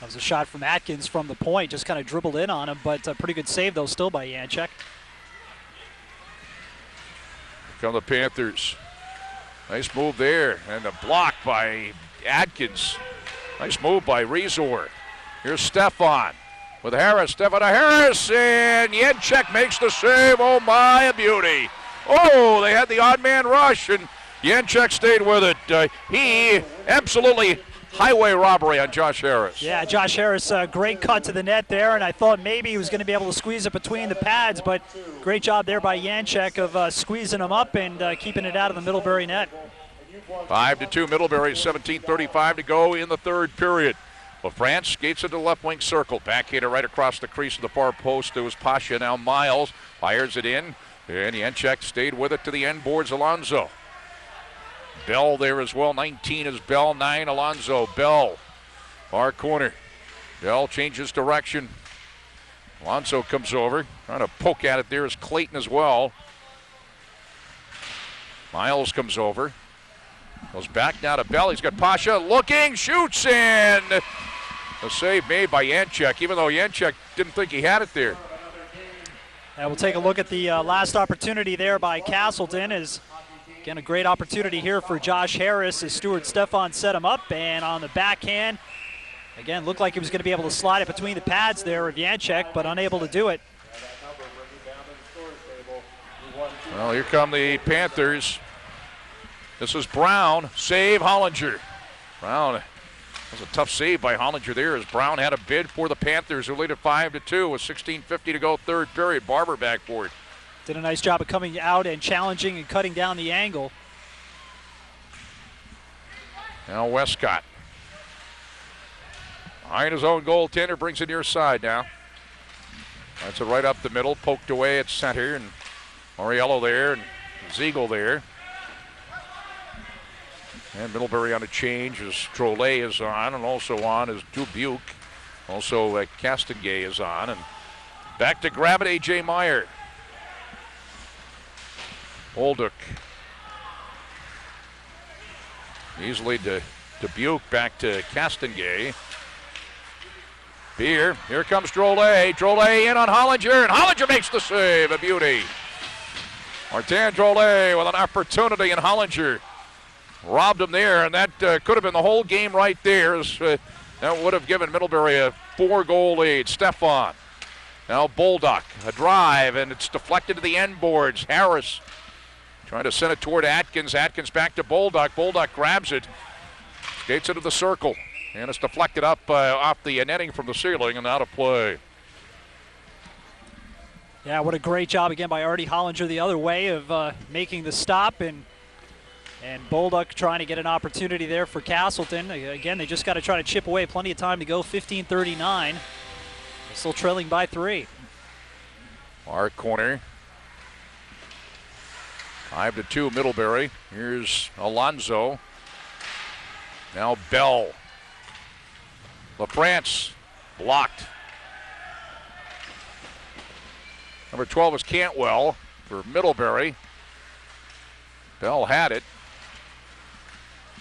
That was a shot from Atkins from the point. Just kind of dribbled in on him, but a pretty good save, though, still by Janczek. Here come the Panthers. Nice move there. And a block by Atkins. Nice move by Rezor. Here's Stefan with Harris. Stefan to Harris, and Janczek makes the save. Oh, my, a beauty. Oh, they had the odd man rush, and Janczek stayed with it. He absolutely highway robbery on Josh Harris. Yeah, Josh Harris, great cut to the net there, and I thought maybe he was going to be able to squeeze it between the pads, but great job there by Janczek of squeezing him up and keeping it out of the Middlebury net. 5-2 Middlebury, 17:35 to go in the third period. LaFrance skates into the left wing circle. Backhander right across the crease of the far post. There was Pasha, now Miles. Fires it in, and Janczek stayed with it to the end boards. Alonzo. Bell there as well. 19 is Bell, 9 Alonzo. Bell, far corner. Bell changes direction. Alonzo comes over. Trying to poke at it there is Clayton as well. Miles comes over. Goes back now to Bell. He's got Pasha looking, shoots, and a save made by Janczek, even though Janczek didn't think he had it there. And we'll take a look at the last opportunity there by Castleton. Again, a great opportunity here for Josh Harris as Stuart Stefan set him up, and on the backhand, again, looked like he was going to be able to slide it between the pads there of Janczek, but unable to do it. Well, here come the Panthers. This is Brown, save Hollinger. Brown, that was a tough save by Hollinger there as Brown had a bid for the Panthers who lead at 5-2 with 16:50 to go third period. Barber backboard. Did a nice job of coming out and challenging and cutting down the angle. Now Westcott. Behind his own goaltender, brings it near side now. That's it right up the middle, poked away at center, and Moriello there, and Ziegel there. And Middlebury on a change as Drolet is on, and also on is Dubuque. Also Castengay is on, and back to grab it, A.J. Meyer. Bolduc. Easily to Dubuque, back to Castengay. Here comes Drolet. Drolet in on Hollinger, and Hollinger makes the save, a beauty. Martin Drolet with an opportunity, and Hollinger robbed him there, and that could have been the whole game right there. That would have given Middlebury a 4-goal lead. Stefan. Now Bolduc, a drive, and it's deflected to the end boards. Harris trying to send it toward Atkins. Atkins back to Bolduc. Bolduc grabs it, skates into the circle, and it's deflected up off the netting from the ceiling and out of play. Yeah, what a great job again by Artie Hollinger the other way of making the stop, and Bolduc trying to get an opportunity there for Castleton. Again, they just got to try to chip away. Plenty of time to go, 15:39. Still trailing by 3. Our corner. 5-2 Middlebury. Here's Alonzo. Now Bell. LaFrance blocked. Number 12 is Cantwell for Middlebury. Bell had it.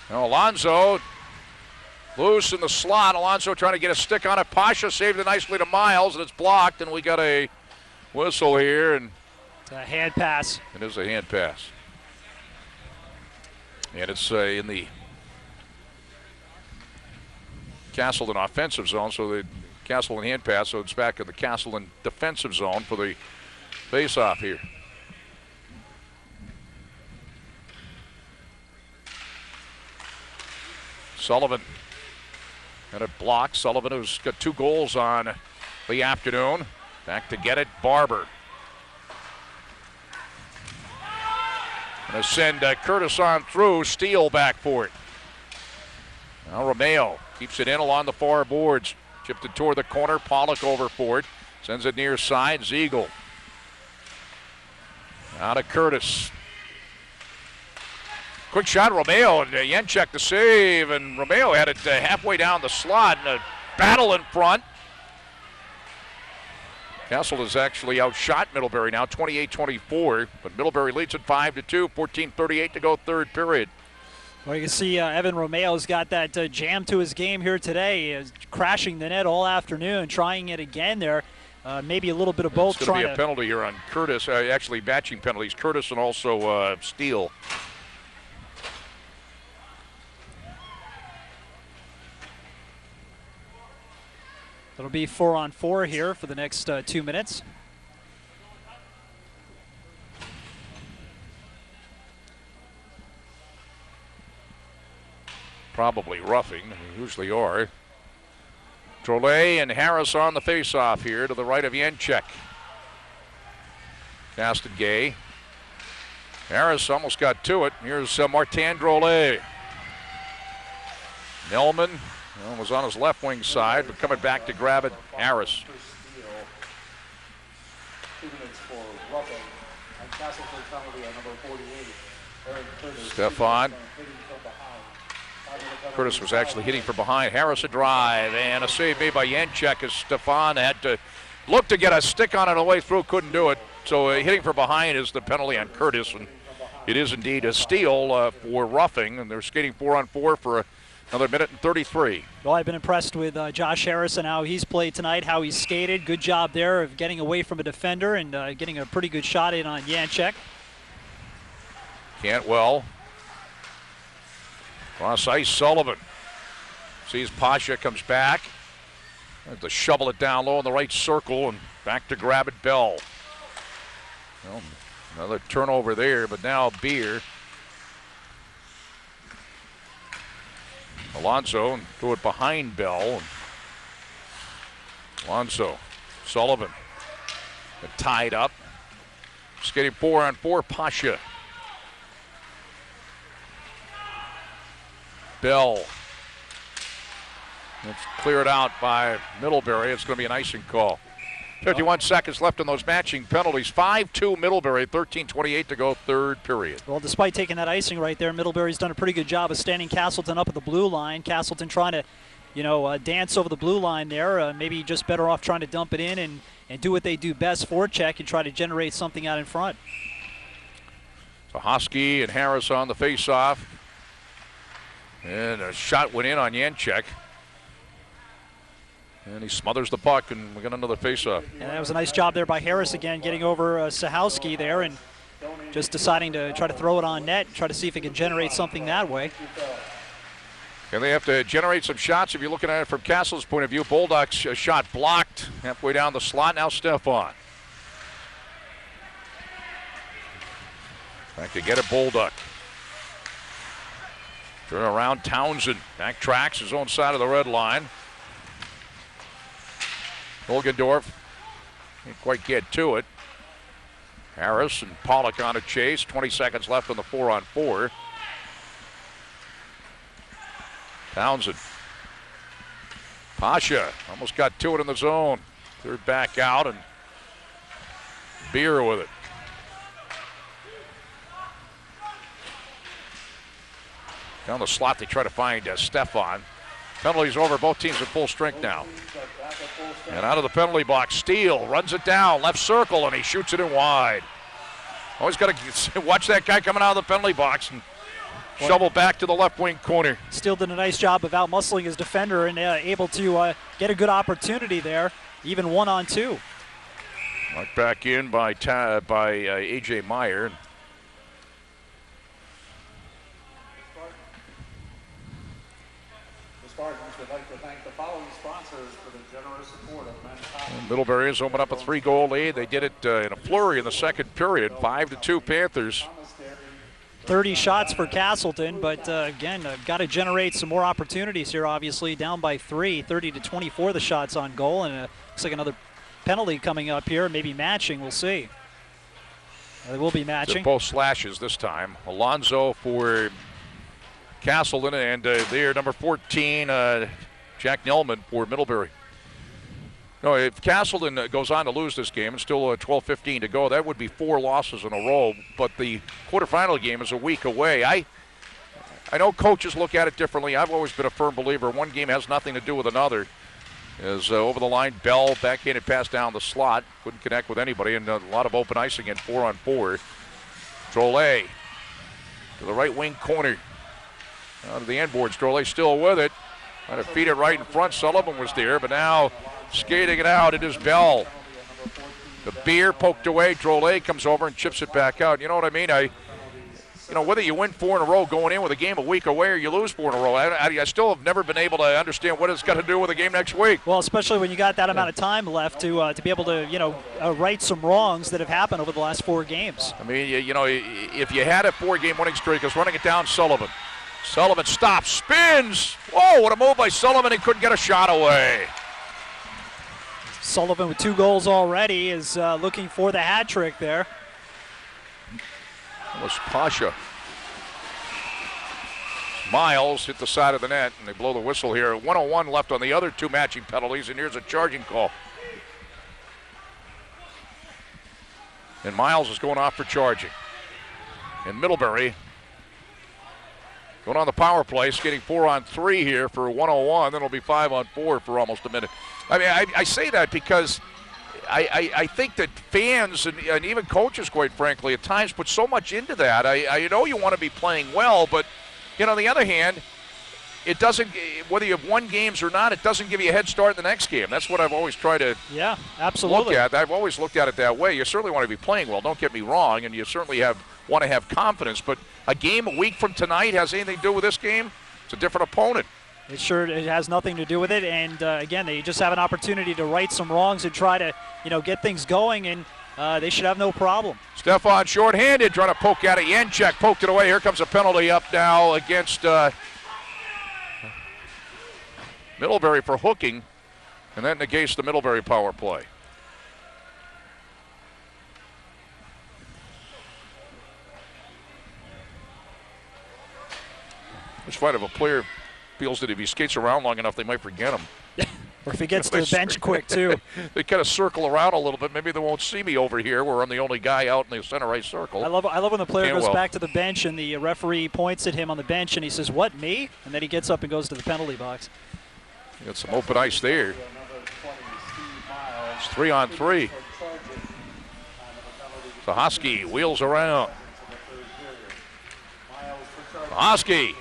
Now Alonso loose in the slot. Alonso trying to get a stick on it. Pasha saved it nicely to Miles, and it's blocked, and we got a whistle here. And it's a hand pass. It is a hand pass. And it's in the Castleton offensive zone, so the Castleton hand pass, so it's back in the Castleton defensive zone for the face-off here. Sullivan got it blocked. Sullivan, who's got 2 goals on the afternoon. Back to get it, Barber. Gonna send Curtis on through. Steele back for it. Now Romeo keeps it in along the far boards. Chipped it toward the corner. Pollock over for it. Sends it near side. Ziegel. Out of Curtis. Quick shot, Romeo, and Jenchek to save, and Romeo had it halfway down the slot, and a battle in front. Castle has actually outshot Middlebury now, 28-24, but Middlebury leads at 5-2, 14:38 to go, third period. Well, you can see Evan Romeo's got that jam to his game here today, crashing the net all afternoon, trying it again there. Maybe a little bit of both. It's going to be a penalty here on Curtis, actually matching penalties, Curtis and also Steele. It'll be 4-on-4 here for the next 2 minutes. Probably roughing, they usually are. Drolet and Harris on the face-off here to the right of Jenchek. Castagay. Harris almost got to it. Here's Martin Drolet. Nelman was on his left wing side, but coming back to grab it, Harris. 2 minutes for roughing. And Castleton penalty on number 48. Aaron Curtis. Stefan. Hitting from behind. Curtis was actually hitting from behind. Harris a drive, and a save made by Jenchek as Stefan had to look to get a stick on it on the way through, couldn't do it. So hitting from behind is the penalty on Curtis, and it is indeed a steal for roughing, and they're skating 4-on-4 for another minute and 33. Well, I've been impressed with Josh Harris and how he's played tonight, how he's skated. Good job there of getting away from a defender and getting a pretty good shot in on Jenchek. Cantwell. Cross ice, Sullivan. Sees Pasha comes back. Have to shovel it down low in the right circle and back to grab it, Bell. Well, another turnover there, but now Beer. Alonso and threw it behind Bell. Alonso, Sullivan, tied up. Skating 4-on-4, Pasha. Bell. It's cleared out by Middlebury. It's going to be an icing call. 51 seconds left on those matching penalties. 5-2 Middlebury, 13:28 to go, third period. Well, despite taking that icing right there, Middlebury's done a pretty good job of standing Castleton up at the blue line. Castleton trying to, dance over the blue line there. Maybe just better off trying to dump it in and do what they do best, forecheck, and try to generate something out in front. So Hosky and Harris on the face-off. And a shot went in on Jenchek. And he smothers the puck, and we got another face-off. And that was a nice job there by Harris again, getting over Sahowski there and just deciding to try to throw it on net, try to see if it can generate something that way. And they have to generate some shots. If you're looking at it from Castle's point of view, Bulldogs shot blocked halfway down the slot. Now Stefan. Back to get it, Bulldog. Turn around, Townsend. Backtracks his own side of the red line. Olgendorf can't quite get to it. Harris and Pollock on a chase. 20 seconds left on the 4-on-4. Townsend. Pasha almost got to it in the zone. Third back out, and Beer with it. Down the slot, they try to find Stefan. Penalties over. Both teams at full strength now. And out of the penalty box, Steele runs it down, left circle, and he shoots it in wide. Always got to watch that guy coming out of the penalty box and shovel back to the left wing corner. Steele did a nice job of out-muscling his defender and able to get a good opportunity there, even 1-on-2. Marked back in by A.J. Meyer. The Spartans would like to thank the following sponsors for the generous support of men's hockey. Middlebury has opened up a 3-goal lead. They did it in a flurry in the second period, 5-2 Panthers. 30 shots for Castleton, but again, got to generate some more opportunities here, obviously. Down by 3, 30-24 the shots on goal, and looks like another penalty coming up here, maybe matching, we'll see. They will be matching. They're both slashes this time. Alonzo for Castleton, and there, number 14, Jack Nelman for Middlebury. No, if Castleton goes on to lose this game, and still 12-15 to go, that would be 4 losses in a row. But the quarterfinal game is a week away. I know coaches look at it differently. I've always been a firm believer one game has nothing to do with another. As over the line, Bell backhanded pass down the slot, couldn't connect with anybody, and a lot of open ice again, 4-on-4. Drolet to the right wing corner. Out of the end boards, Drolet still with it. Trying to feed it right in front. Sullivan was there, but now skating it out, it is Bell. The beer poked away. Drolet comes over and chips it back out. You know what I mean? Whether you win 4 in a row going in with a game a week away or you lose 4 in a row, I still have never been able to understand what it's got to do with the game next week. Well, especially when you got that amount of time left to be able to, right some wrongs that have happened over the last 4 games. I mean, if you had a 4-game winning streak, it's running it down Sullivan. Sullivan stops, spins. Whoa, what a move by Sullivan. He couldn't get a shot away. Sullivan with 2 goals already is looking for the hat trick there. That was Pasha. Miles hit the side of the net, and they blow the whistle here. 1:01 left on the other 2 matching penalties, and here's a charging call. And Miles is going off for charging. And Middlebury going on the power play, skating 4-on-3 here for 1:01. Then it'll be 5-on-4 for almost a minute. I mean, I say that because I think that fans and even coaches, quite frankly, at times put so much into that. I know you want to be playing well, but on the other hand, it doesn't, whether you have won games or not, it doesn't give you a head start in the next game. That's what I've always tried to absolutely look at. I've always looked at it that way. You certainly want to be playing well, don't get me wrong, and you certainly want to have confidence, but a game a week from tonight has anything to do with this game? It's a different opponent. It has nothing to do with it, and again, they just have an opportunity to right some wrongs and try to, get things going, and they should have no problem. Stefan shorthanded, trying to poke at it. Yenchek poked it away. Here comes a penalty up now against Middlebury for hooking, and that negates the Middlebury power play. It's fine if a player feels that if he skates around long enough, they might forget him. Or if he gets to the bench quick, too. They kind of circle around a little bit. Maybe they won't see me over here where I'm the only guy out in the center right circle. I love when the player goes back to the bench and the referee points at him on the bench and he says, "What, me?" And then he gets up and goes to the penalty box. Got some open ice there. It's 3-on-3. Zahoski wheels around. Zahoski.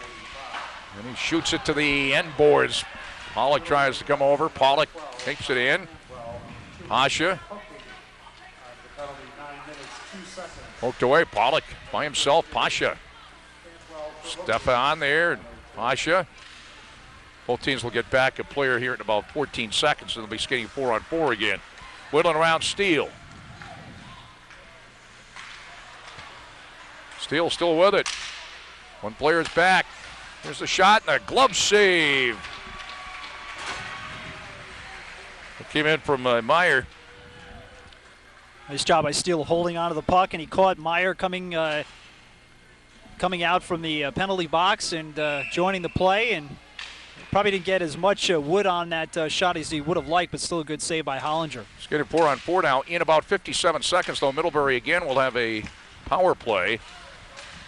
And he shoots it to the end boards. Pollock tries to come over. Pollock takes it in. Pasha. Poked away. Pollock by himself. Pasha. Stefan there. Pasha. Both teams will get back a player here in about 14 seconds, and they'll be skating 4-on-4 again. Whittling around Steele. Steele still with it. One player's back. Here's the shot and a glove save. It came in from Meyer. Nice job by Steele holding onto the puck, and he caught Meyer coming out from the penalty box and joining the play, and probably didn't get as much wood on that shot as he would have liked, but still a good save by Hollinger. Skating 4-on-4 now. In about 57 seconds, though, Middlebury again will have a power play.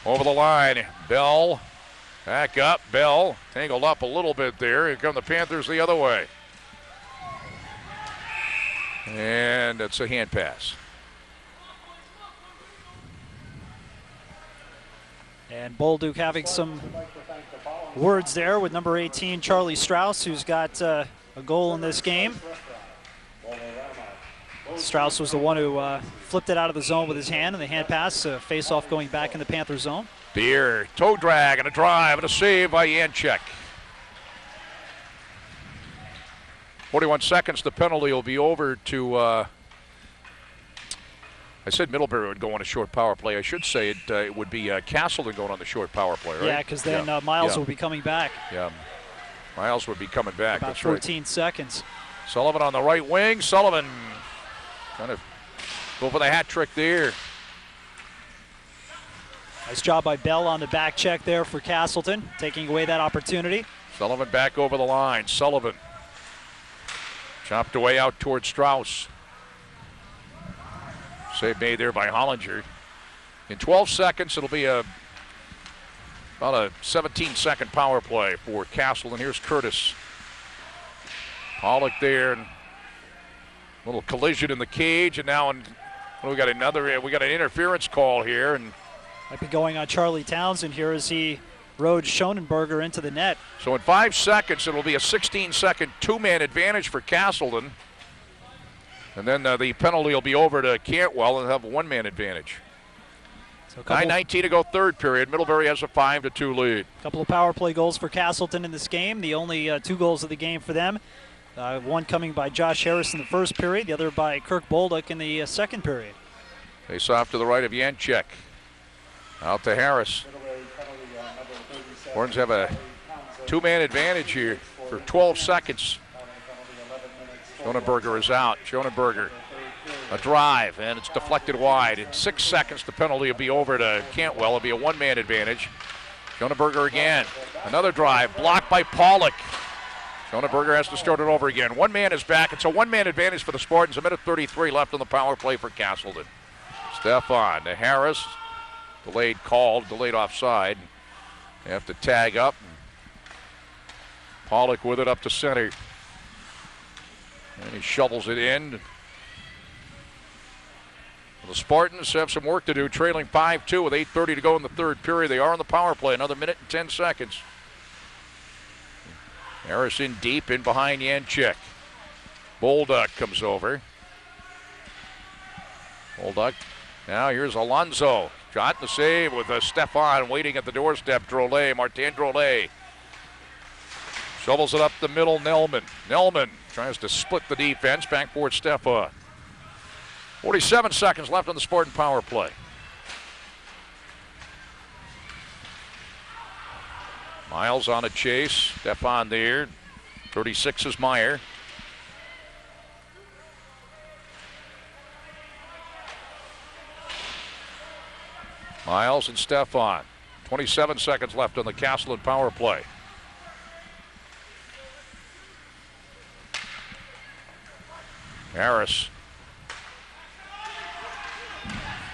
Over the line, Bell Back up, Bell tangled up a little bit there. Here come the Panthers the other way. And it's a hand pass. And Bolduc having some words there with number 18, Charlie Strauss, who's got a goal in this game. Strauss was the one who flipped it out of the zone with his hand, and the hand pass, face-off going back in the Panther zone. Beer, toe drag, and a drive, and a save by Janczek. 41 seconds, the penalty will be over to, I said Middlebury would go on a short power play. I should say it would be Castleton going on the short power play, right? Yeah, because then Miles will be coming back. Yeah, Miles would be coming back. About That's 14 seconds. Sullivan on the right wing. Sullivan kind of go for the hat trick there. Nice job by Bell on the back check there for Castleton, taking away that opportunity. Sullivan back over the line. Sullivan chopped away out towards Strauss. Save made there by Hollinger. In 12 seconds, it'll be about a 17-second power play for Castleton. Here's Curtis. Pollock there, and a little collision in the cage, and now we got an interference call here, and might be going on Charlie Townsend here as he rode Schonenberger into the net. So in 5 seconds, it'll be a 16-second two-man advantage for Castleton. And then the penalty will be over to Cantwell and have a one-man advantage. So 9:19 to go third period. Middlebury has a 5-2 lead. A couple of power play goals for Castleton in this game. The only 2 goals of the game for them. One coming by Josh Harris in the first period, the other by Kirk Bolduc in the second period. Face off to the right of Janczek. Out to Harris. Horns have a two-man advantage here for 12 seconds. Schonenberger is out. Schonenberger, a drive, and it's deflected wide. In 6 seconds, the penalty will be over to Cantwell. It'll be a one-man advantage. Schonenberger again. Another drive, blocked by Pollock. Schonenberger has to start it over again. One man is back. It's a one-man advantage for the Spartans. A minute 33 left on the power play for Castleton. Stefan to Harris. Delayed offside. They have to tag up. Pollock with it up to center. And he shovels it in. The Spartans have some work to do, trailing 5-2 with 8:30 to go in the third period. They are on the power play, another minute and 10 seconds. Harris in deep, in behind Janczek. Bolduc comes over. Bolduc. Now here's Alonso. Shot and the save with Stefan waiting at the doorstep. Martin Drolet. Shovels it up the middle, Nelman. Nelman tries to split the defense. Back forward, Stefan. 47 seconds left on the Spartan power play. Miles on a chase. Stefan there. 36 is Meyer. Miles and Stefan. 27 seconds left on the Castleton power play. Harris.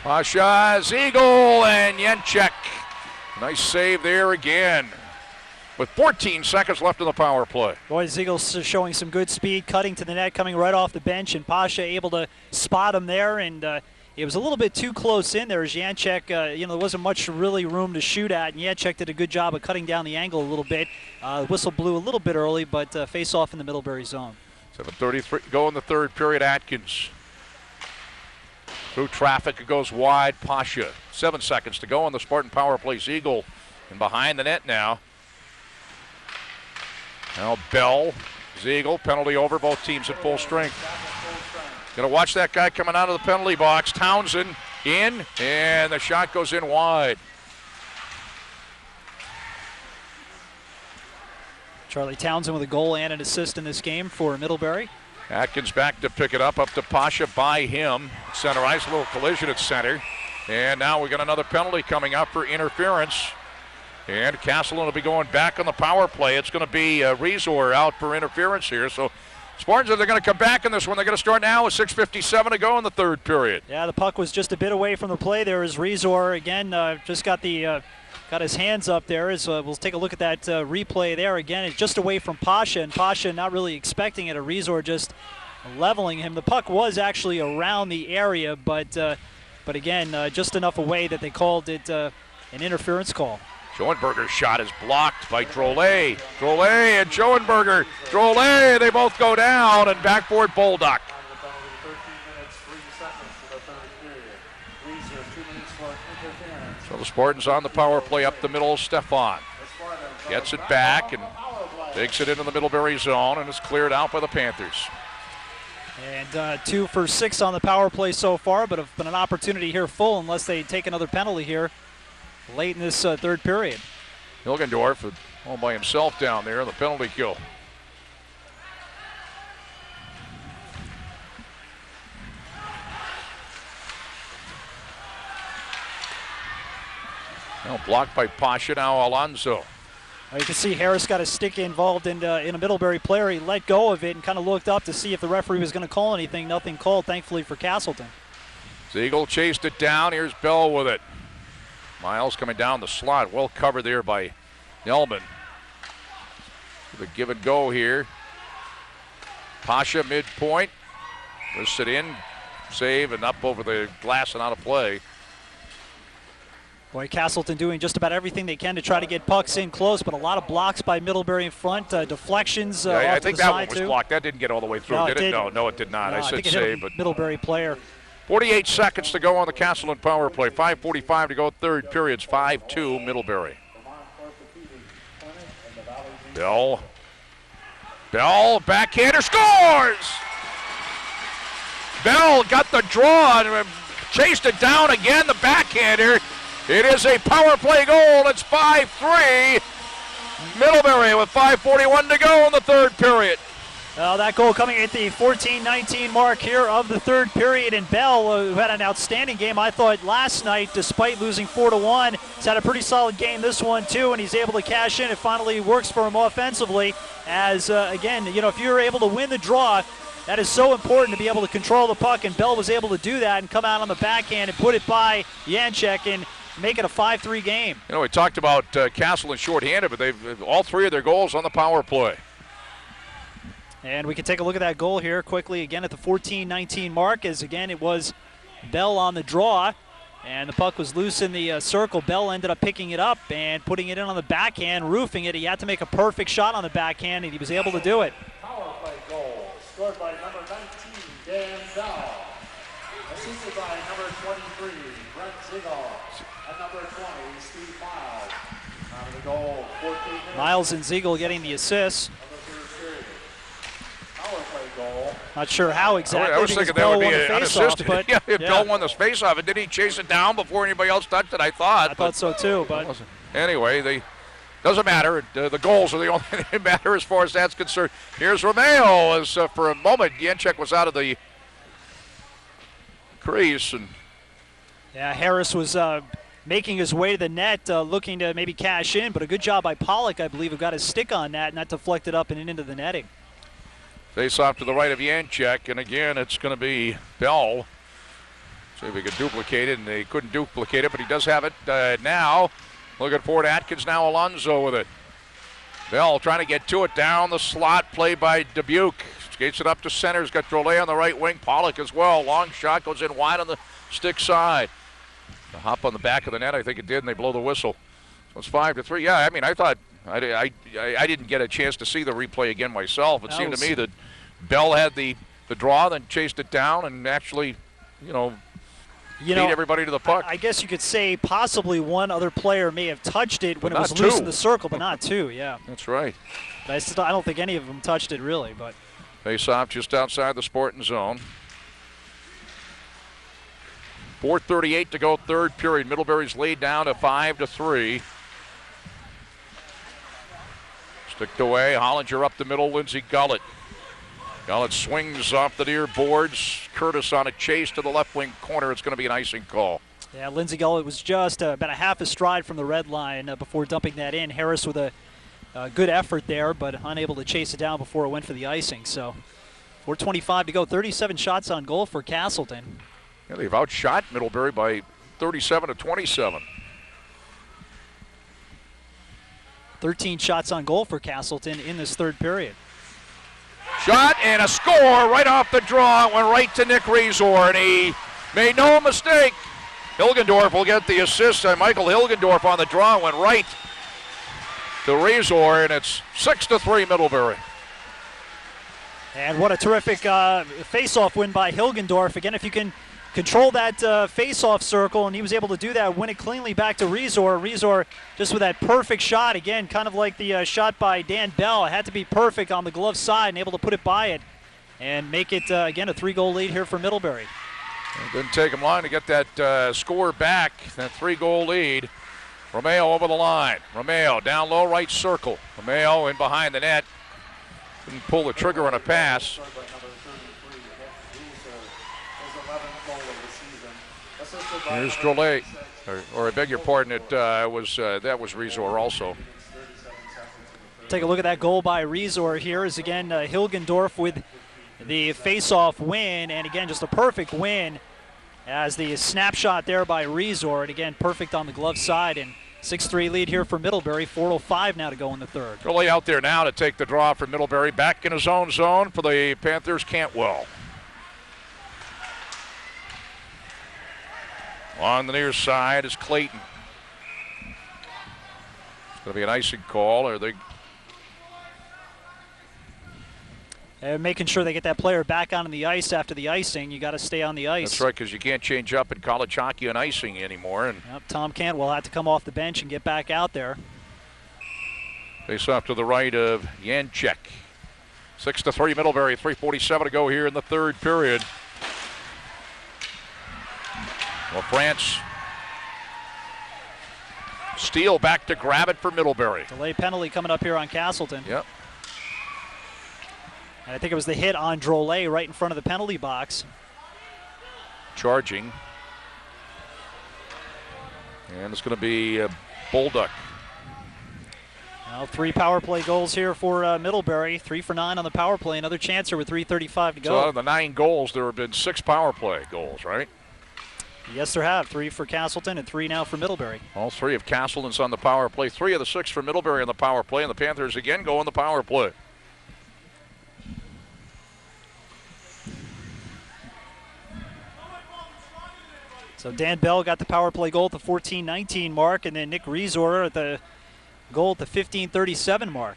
Pasha, Ziegel, and Janczek. Nice save there again. With 14 seconds left in the power play. Boy, Ziegel's showing some good speed, cutting to the net, coming right off the bench, and Pasha able to spot him there, and it was a little bit too close in there as Janczek, there wasn't much really room to shoot at, and Janczek did a good job of cutting down the angle a little bit. Whistle blew a little bit early, but face off in the Middlebury zone. 7:33 go in the third period. Atkins. Through traffic, it goes wide. Pasha. 7 seconds to go on the Spartan power play. Ziegel and behind the net now. Now Bell, Ziegel, penalty over. Both teams at full strength. Going to watch that guy coming out of the penalty box. Townsend in, and the shot goes in wide. Charlie Townsend with a goal and an assist in this game for Middlebury. Atkins back to pick it up to Pasha by him. Center ice, a little collision at center. And now we got another penalty coming up for interference. And Castleton will be going back on the power play. It's going to be Rezor out for interference here. So Spartans, they're going to come back in this one. They're going to start now with 6:57 to go in the third period. Yeah, the puck was just a bit away from the play there as Rezor, again, just got his hands up there. We'll take a look at that replay there again. It's just away from Pasha, and Pasha not really expecting it. Rezor just leveling him. The puck was actually around the area, but again, just enough away that they called it an interference call. Schoenberger's shot is blocked by Drolet. Drolet and Schoenberger. Drolet, they both go down, and backboard Bolduc. 13 minutes, 3 seconds to the third period. Reeser, 2 minutes for interference. So the Spartans on the power play up the middle. Stefan gets it back and takes it into the Middlebury zone, and it's cleared out by the Panthers. And 2 for 6 on the power play so far, but have been an opportunity here full unless they take another penalty here late in this third period. Hilgendorf all by himself down there in the penalty kill. Now blocked by Pasha, now Alonso. You can see Harris got his stick involved in a Middlebury player. He let go of it and kind of looked up to see if the referee was going to call anything. Nothing called, thankfully, for Castleton. Siegel chased it down. Here's Bell with it. Miles coming down the slot. Well covered there by Nelman. The give and go here. Pasha midpoint. Lifts it in. Save and up over the glass and out of play. Boy, Castleton doing just about everything they can to try to get pucks in close, but a lot of blocks by Middlebury in front, deflections off I to think the that side one was too. blocked. That didn't get all the way through, did it? No, it did not. No, I I said think it hit save, a but Middlebury player. 48 seconds to go on the Castleton power play. 5:45 to go, third period's 5-2 Middlebury. Bell, backhander, scores! Bell got the draw and chased it down again, the backhander. It is a power play goal. It's 5-3. Middlebury with 5:41 to go in the third period. That goal coming at the 14-19 mark here of the third period. And Bell, who had an outstanding game, I thought, last night, despite losing 4-1, has had a pretty solid game this one, too, and he's able to cash in. It finally works for him offensively as, again, if you're able to win the draw, that is so important to be able to control the puck, and Bell was able to do that and come out on the backhand and put it by Janczek and make it a 5-3 game. We talked about Castleton shorthanded, but they've all three of their goals on the power play. And we can take a look at that goal here quickly again at the 14-19 mark, as again it was Bell on the draw, and the puck was loose in the circle. Bell ended up picking it up and putting it in on the backhand, roofing it. He had to make a perfect shot on the backhand, and he was able to do it. Power play goal scored by number 19, Dan Bell. Assisted by number 23, Brent Ziegel. At number 20, Steve Miles. Out of the goal, 14 minutes. Miles and Ziegel getting the assists. Not sure how exactly. I was thinking that would be unassisted. If Bell won the face-off, and did he chase it down before anybody else touched it? I thought so too, but anyway, doesn't matter. The goals are the only thing that matter as far as that's concerned. Here's Romeo, as for a moment Janczek was out of the crease, and Harris was making his way to the net, looking to maybe cash in, but a good job by Pollock, I believe, who got his stick on that, and that deflected up and into the netting. Face off to the right of Janczek, and again it's going to be Bell. See if he could duplicate it, and they couldn't duplicate it, but he does have it now. Looking forward, Atkins, now Alonso with it. Bell trying to get to it down the slot, play by Dubuque. Skates it up to center, he's got Drolet on the right wing, Pollock as well. Long shot goes in wide on the stick side. The hop on the back of the net, I think it did, and they blow the whistle. So it's 5-3. Yeah, I mean, I thought I didn't get a chance to see the replay again myself. It seemed to me that Bell had the draw, then chased it down, and actually, beat everybody to the puck. I guess you could say possibly one other player may have touched it when it was loose in the circle, but not two. Yeah, that's right. But I don't think any of them touched it really. But face off just outside the Spartan zone. 4:38 to go, third period. Middlebury's laid down to 5-3. Sticked away. Hollinger up the middle. Lindsey Gullett. Gullett swings off the near boards. Curtis on a chase to the left wing corner. It's going to be an icing call. Yeah, Lindsey Gullett was just about a half a stride from the red line before dumping that in. Harris with a good effort there, but unable to chase it down before it went for the icing. So 4:25 to go. 37 shots on goal for Castleton. Yeah, they've outshot Middlebury by 37-27. 13 shots on goal for Castleton in this third period. Shot and a score right off the draw. It went right to Nick Rezor, and he made no mistake. Hilgendorf will get the assist, and Michael Hilgendorf on the draw went right to Rezor, and it's 6-3 Middlebury. And what a terrific face-off win by Hilgendorf. Again, if you can control that face-off circle, and he was able to do that, win it cleanly back to Rezor. Rezor just with that perfect shot, again, kind of like the shot by Dan Bell. It had to be perfect on the glove side and able to put it by it and make it, again, a 3-goal lead here for Middlebury. It didn't take him long to get that score back, that 3-goal lead. Romeo over the line. Romeo down low, right circle. Romeo in behind the net. Didn't pull the trigger on a pass. Here's Drolet, or I beg your pardon, that was Rezor also. Take a look at that goal by Rezor here. Is again Hilgendorf with the face-off win, and again just a perfect win as the snapshot there by Rezor, and again perfect on the glove side, and 6-3 lead here for Middlebury. 4:05 now to go in the third. Drolet out there now to take the draw for Middlebury. Back in his own zone for the Panthers, Cantwell. On the near side is Clayton. It's going to be an icing call. Or they making sure they get that player back on the ice after the icing. You got to stay on the ice. That's right, because you can't change up in college hockey on icing anymore. And yep, Tom Cantwell had to come off the bench and get back out there. face off to the right of Janczek. 6-3 Middlebury. 3:47 to go here in the third period. Well, France Steele back to grab it for Middlebury. Delay penalty coming up here on Castleton. Yep. And I think it was the hit on Drolet right in front of the penalty box. Charging. And it's going to be Bolduc. Now 3 power play goals here for Middlebury. 3 for 9 on the power play. Another chance here with 3:35 to go. So out of the 9 goals, there have been 6 power play goals, right? Yes, there have. 3 for Castleton and 3 now for Middlebury. All 3 of Castleton's on the power play. 3 of the 6 for Middlebury on the power play, and the Panthers again go on the power play. So Dan Bell got the power play goal at the 14:19 mark, and then Nick Rezor at the goal at the 15:37 mark.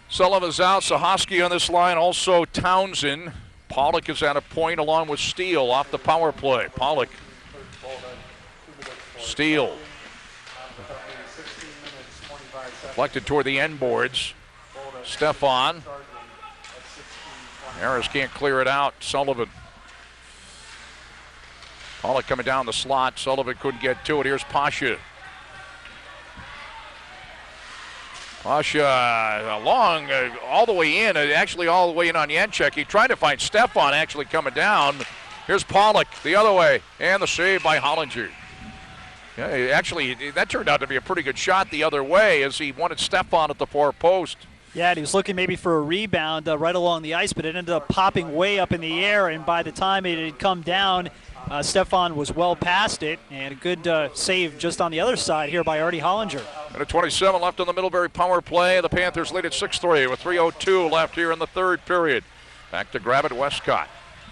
Sullivan's out. Sahoski on this line. Also Townsend. Pollock is at a point along with Steele off the power play. Pollock. Steele. Deflected toward the end boards. Stefan. Harris can't clear it out. Sullivan. Pollock coming down the slot. Sullivan couldn't get to it. Here's Pasha. Pasha long, all the way in, actually all the way in on Janczek. He tried to find Stefan actually coming down. Here's Pollock the other way, and the save by Hollinger. Yeah, actually, that turned out to be a pretty good shot the other way as he wanted Stefan at the far post. Yeah, and he was looking maybe for a rebound right along the ice, but it ended up popping way up in the air, and by the time it had come down, Stefan was well past it, and a good save just on the other side here by Artie Hollinger. And 27 left on the Middlebury power play. The Panthers lead at 6-3 with 3:02 left here in the third period. Back to grab it, Westcott.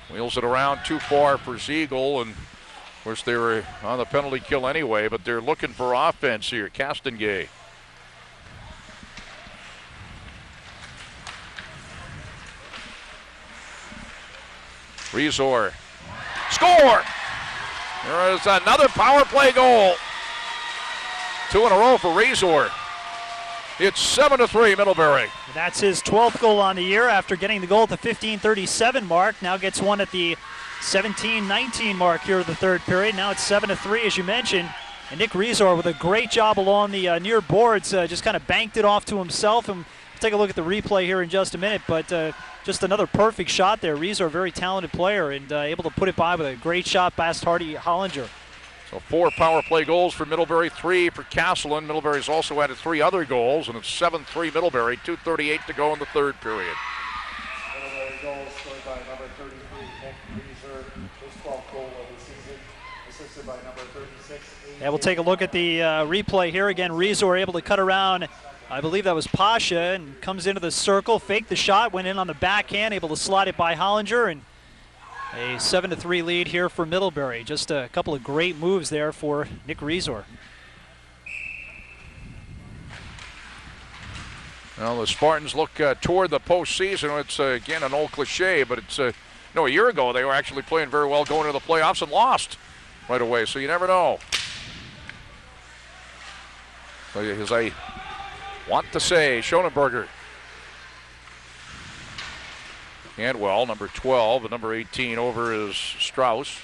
Wheels it around too far for Ziegel, and of course they were on the penalty kill anyway, but they're looking for offense here. Castengay. Rezor. Score! There is another power play goal. 2 in a row for Rezor. It's 7-3 Middlebury. That's his 12th goal on the year after getting the goal at the 15:37 mark. Now gets one at the 17:19 mark here in the third period. Now it's 7-3 as you mentioned. And Nick Rezor with a great job along the near boards, just kind of banked it off to himself. And we'll take a look at the replay here in just a minute, but just another perfect shot there. Rezor, a very talented player, and able to put it by with a great shot past Artie Hollinger. So 4 power play goals for Middlebury, 3 for Castleton. Middlebury's also added 3 other goals, and it's 7-3 Middlebury, 2:38 to go in the third period. scored by number 33, Nick Reeser, his 12th goal of the season, assisted by number 36. Yeah, we'll take a look at the replay here. Again, Reeser able to cut around, I believe that was Pasha, and comes into the circle, faked the shot, went in on the backhand, able to slide it by Hollinger, and a 7-3 lead here for Middlebury. Just a couple of great moves there for Nick Reeser. Well, the Spartans look toward the postseason. It's, again, an old cliche, but it's, a year ago they were actually playing very well going into the playoffs and lost right away, so you never know. As I want to say, Schonenberger. Cantwell, number 12, and number 18 over is Strauss.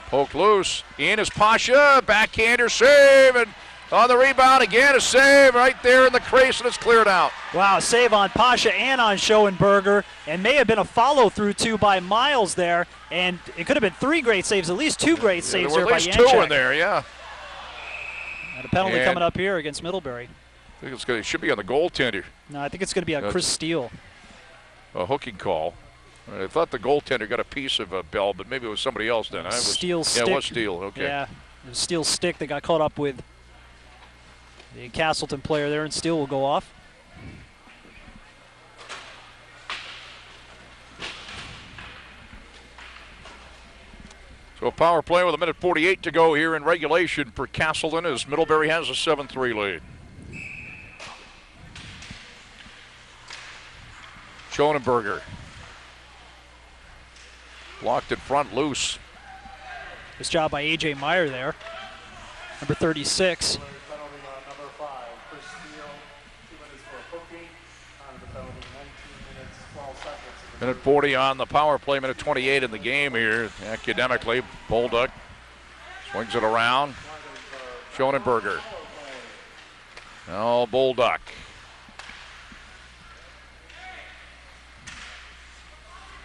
Poked loose. In is Pasha. Backhander save. And on the rebound again, a save right there in the crease, and it's cleared out. Wow, save on Pasha and on Schoenberger, and may have been a follow-through, too, by Miles there. And it could have been 3 great saves, at least 2 great saves there by Janczak. There were at least 2 in there, yeah. And a penalty coming up here against Middlebury. I think it should be on the goaltender. No, I think it's going to be on Chris Steele. A hooking call. I thought the goaltender got a piece of a Bell, but maybe it was somebody else then. Steele's stick. Yeah, it was Steele, okay. Yeah, it was Steele's stick that got caught up with the Castleton player there, and Steele will go off. So a power play with 1:48 to go here in regulation for Castleton as Middlebury has a 7-3 lead. Schonenberger. Blocked in front, loose. Nice job by A.J. Meyer there, number 36. Penalty on number 5, Chris Steele, 2 minutes for hooking. On the penalty, 19 minutes, 12 seconds. Minute 40 on the power play, minute 28 in the game here. Academically, Bolduc swings it around. Schonenberger. Now Bolduc.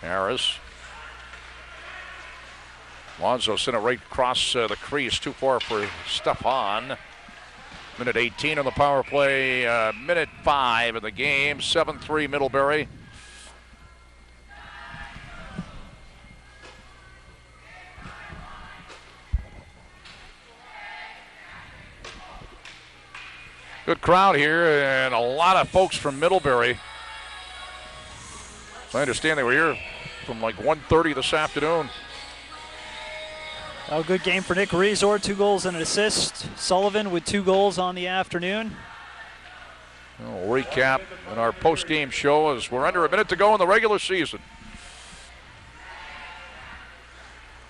Harris. Lonzo sent it right across the crease, too far for Stefan. Minute 18 on the power play, minute 5 in the game, 7-3 Middlebury. Good crowd here and a lot of folks from Middlebury. So I understand they were here from like 1:30 this afternoon. Oh, good game for Nick Reeser, 2 goals and an assist. Sullivan with 2 goals on the afternoon. We'll recap in our post-game show as we're under a minute to go in the regular season.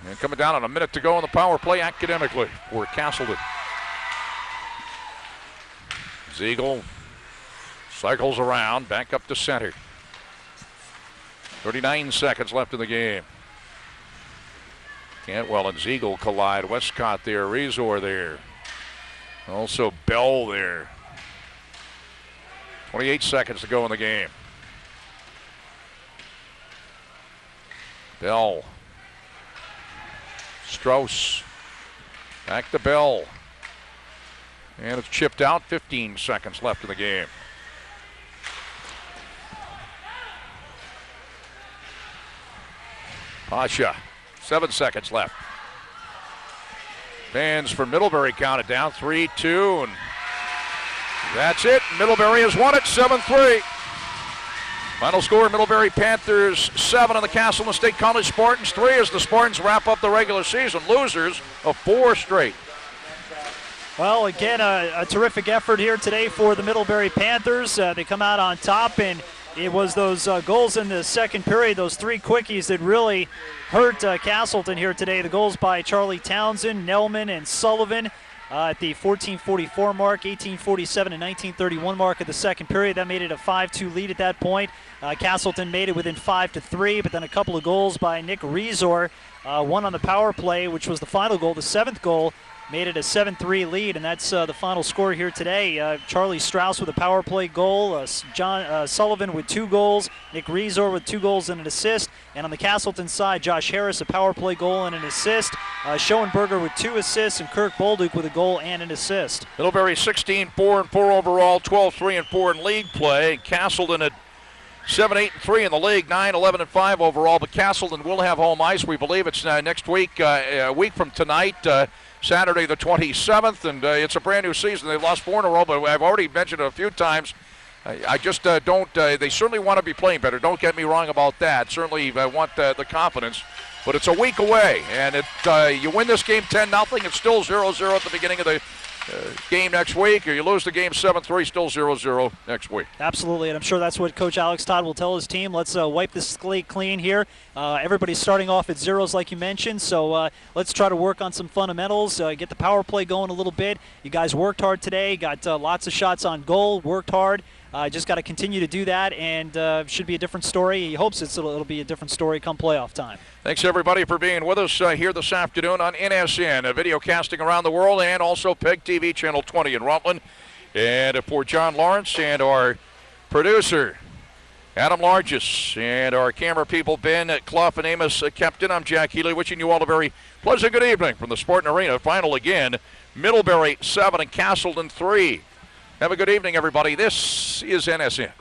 And coming down on a minute to go in the power play academically for Castleton. Ziegel cycles around, back up to center. 39 seconds left in the game. Cantwell and Ziegel collide. Westcott there, Reeser there. Also Bell there. 28 seconds to go in the game. Bell. Strauss. Back to Bell. And it's chipped out. 15 seconds left in the game. Pasha. 7 seconds left. Fans for Middlebury counted down 3-2, and that's it. Middlebury has won it 7-3. Final score: Middlebury Panthers 7 on the Castleton State College Spartans 3 as the Spartans wrap up the regular season. Losers of 4 straight. Well, again, a terrific effort here today for the Middlebury Panthers. They come out on top, and it was those goals in the second period, those 3 quickies that really hurt Castleton here today. The goals by Charlie Townsend, Nelman, and Sullivan at the 14:44 mark, 18:47 and 19:31 mark of the second period. That made it a 5-2 lead at that point. Castleton made it within 5-3, but then a couple of goals by Nick Reeser, one on the power play, which was the final goal, the 7th goal, made it a 7-3 lead, and that's the final score here today. Charlie Strauss with a power play goal, John Sullivan with 2 goals, Nick Rezor with 2 goals and an assist, and on the Castleton side, Josh Harris, a power play goal and an assist, Schoenberger with 2 assists, and Kirk Bolduc with a goal and an assist. Middlebury 16-4-4 overall, 12-3-4 in league play. Castleton at 7-8-3 in the league, 9-11-5 overall. But Castleton will have home ice. We believe it's next week, a week from tonight, Saturday the 27th, and it's a brand new season. They've lost 4 in a row, but I've already mentioned it a few times. I just don't. They certainly want to be playing better. Don't get me wrong about that. Certainly want the confidence. But it's a week away, and you win this game 10-0. It's still 0-0 at the beginning of the game next week, or you lose the game 7-3, still 0-0 next week. Absolutely, and I'm sure that's what Coach Alex Todd will tell his team. Let's wipe the slate clean here. Everybody's starting off at zeros like you mentioned, so let's try to work on some fundamentals, get the power play going a little bit. You guys worked hard today, got lots of shots on goal, worked hard. Just got to continue to do that, and should be a different story. He hopes it'll be a different story come playoff time. Thanks, everybody, for being with us here this afternoon on NSN, video casting around the world, and also PEGTV Channel 20 in Rutland. And for John Lawrence and our producer, Adam Largis, and our camera people, Ben Clough and Amos Kempton, I'm Jack Healey, wishing you all a very pleasant good evening from the Sporting Arena. Final again, Middlebury 7 and Castleton 3. Have a good evening, everybody. This is NSN.